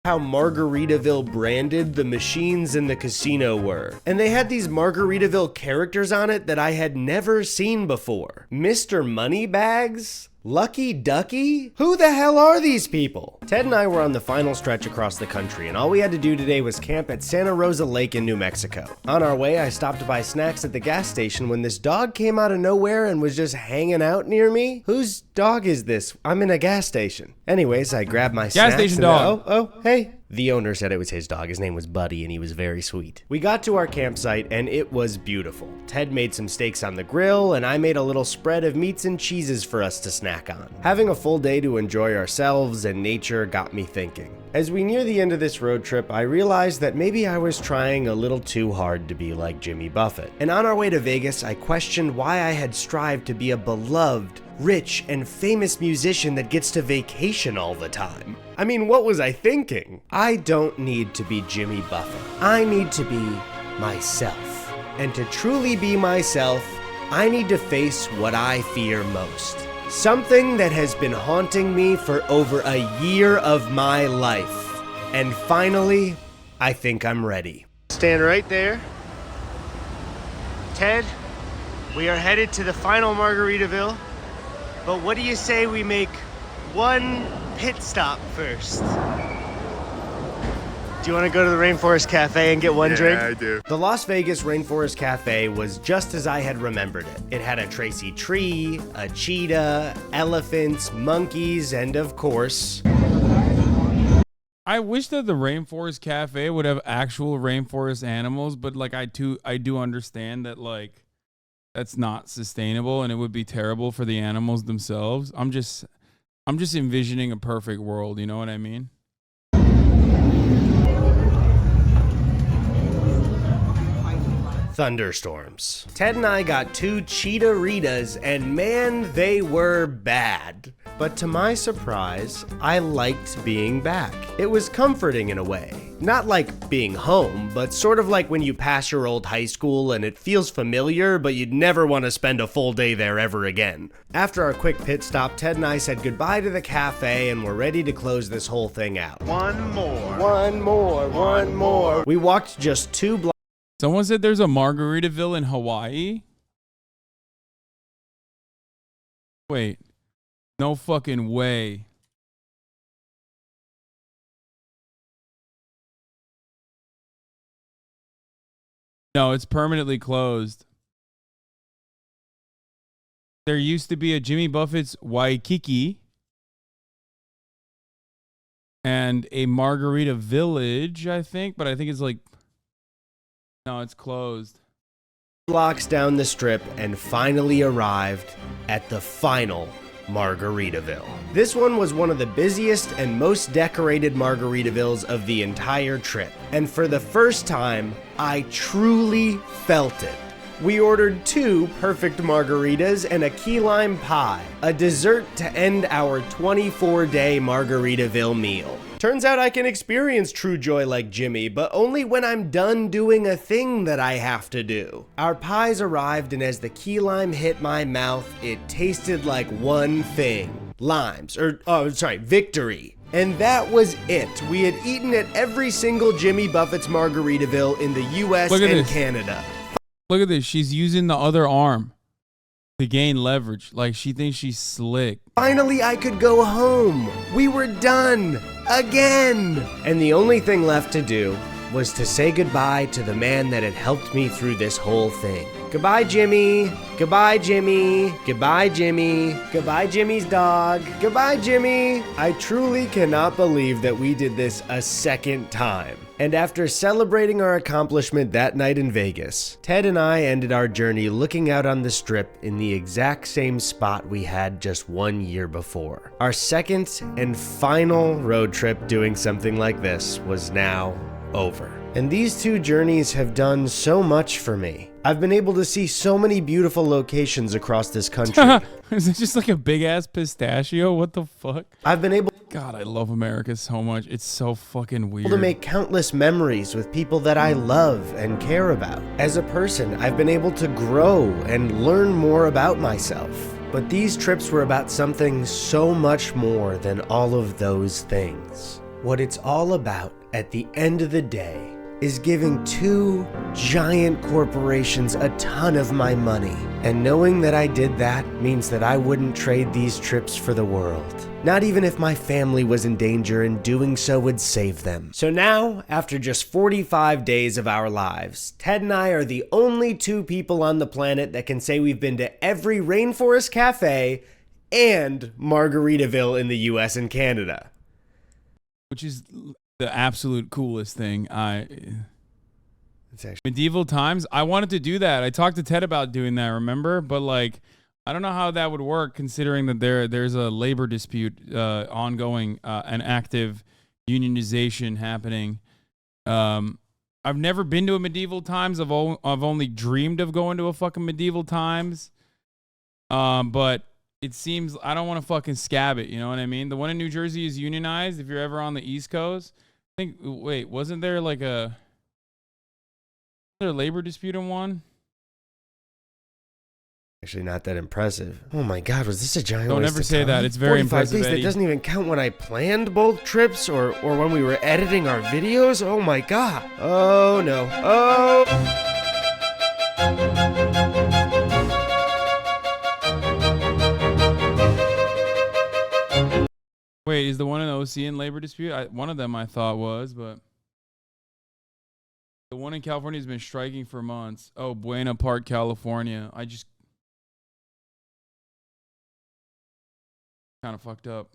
How Margaritaville branded the machines in the casino were. And they had these Margaritaville characters on it that I had never seen before. Mr. Moneybags? Lucky Ducky? Who the hell are these people? Ted and I were on the final stretch across the country, and all we had to do today was camp at Santa Rosa Lake in New Mexico. On our way, I stopped to buy snacks at the gas station when this dog came out of nowhere and was just hanging out near me. Whose dog is this? I'm in a gas station. Anyways, I grabbed my snacks. Gas station dog. Oh, hey. The owner said it was his dog. His name was Buddy, and he was very sweet. We got to our campsite, and it was beautiful. Ted made some steaks on the grill, and I made a little spread of meats and cheeses for us to snack on. Having a full day to enjoy ourselves and nature got me thinking. As we near the end of this road trip, I realized that maybe I was trying a little too hard to be like Jimmy Buffett. And on our way to Vegas, I questioned why I had strived to be a beloved, rich, and famous musician that gets to vacation all the time. I mean, what was I thinking? I don't need to be Jimmy Buffett. I need to be myself. And to truly be myself, I need to face what I fear most. Something that has been haunting me for over a year of my life. And finally, I think I'm ready. Stand right there. Ted, we are headed to the final Margaritaville. But what do you say we make one pit stop first? Do you want to go to the Rainforest Cafe and get one drink? Yeah, I do. The Las Vegas Rainforest Cafe was just as I had remembered it. It had a Tracy tree, a cheetah, elephants, monkeys, and of course... I wish that the Rainforest Cafe would have actual rainforest animals, but like I do understand that like that's not sustainable and it would be terrible for the animals themselves. I'm just envisioning a perfect world, you know what I mean? Thunderstorms. Ted and I got 2 cheetah-ritas, and man, they were bad. But to my surprise, I liked being back. It was comforting in a way. Not like being home, but sort of like when you pass your old high school and it feels familiar, but you'd never want to spend a full day there ever again. After our quick pit stop, Ted and I said goodbye to the cafe and we're ready to close this whole thing out. One more. One more. We walked just 2 blocks. Someone said there's a Margaritaville in Hawaii. Wait. No fucking way. No, it's permanently closed. There used to be a Jimmy Buffett's Waikiki and a Margarita Village, I think, but I think it's like, no, it's closed. Blocks down the strip and finally arrived at the final Margaritaville. This one was one of the busiest and most decorated Margaritavilles of the entire trip. And for the first time, I truly felt it. We ordered 2 perfect margaritas and a key lime pie, a dessert to end our 24-day Margaritaville meal. Turns out I can experience true joy like Jimmy, but only when I'm done doing a thing that I have to do. Our pies arrived, and as the key lime hit my mouth, it tasted like one thing. Victory. And that was it. We had eaten at every single Jimmy Buffett's Margaritaville in the US and Canada. Look at this. She's using the other arm to gain leverage. Like she thinks she's slick. Finally, I could go home. We were done. Again. And the only thing left to do was to say goodbye to the man that had helped me through this whole thing. Goodbye, Jimmy. Goodbye, Jimmy. Goodbye, Jimmy. Goodbye, Jimmy's dog. Goodbye, Jimmy. I truly cannot believe that we did this a second time. And after celebrating our accomplishment that night in Vegas, Ted and I ended our journey looking out on the strip in the exact same spot we had just 1 year before. Our second and final road trip doing something like this was now over. And these 2 journeys have done so much for me. I've been able to see so many beautiful locations across this country. Is it just like a big ass pistachio? What the fuck? I've been able God, I love America so much. It's so fucking weird. to make countless memories with people that I love and care about. As a person, I've been able to grow and learn more about myself. But these trips were about something so much more than all of those things. What it's all about at the end of the day is giving 2 giant corporations a ton of my money. And knowing that I did that means that I wouldn't trade these trips for the world. Not even if my family was in danger and doing so would save them. So now, after just 45 days of our lives, Ted and I are the only 2 people on the planet that can say we've been to every Rainforest Cafe and Margaritaville in the US and Canada. Which is the absolute coolest thing. It's actually Medieval times. I wanted to do that. I talked to Ted about doing that, remember? But like, I don't know how that would work considering that there's a labor dispute ongoing, an active unionization happening. I've never been to a medieval times. I've only dreamed of going to a fucking medieval times. But it seems I don't want to fucking scab it. You know what I mean? The one in New Jersey is unionized. If you're ever on the East Coast, I think. Wait, wasn't there like a labor dispute in one? actually not that impressive. Oh my god, was this a giant Don't waste ever of say time? that. It's very 45 impressive, days. Eddie. That doesn't even count when I planned both trips or when we were editing our videos. Oh my god. Oh no. Oh. Wait, is the one in OC in labor dispute? One of them I thought was, but the one in California has been striking for months. Oh, Buena Park, California. I just kind of fucked up.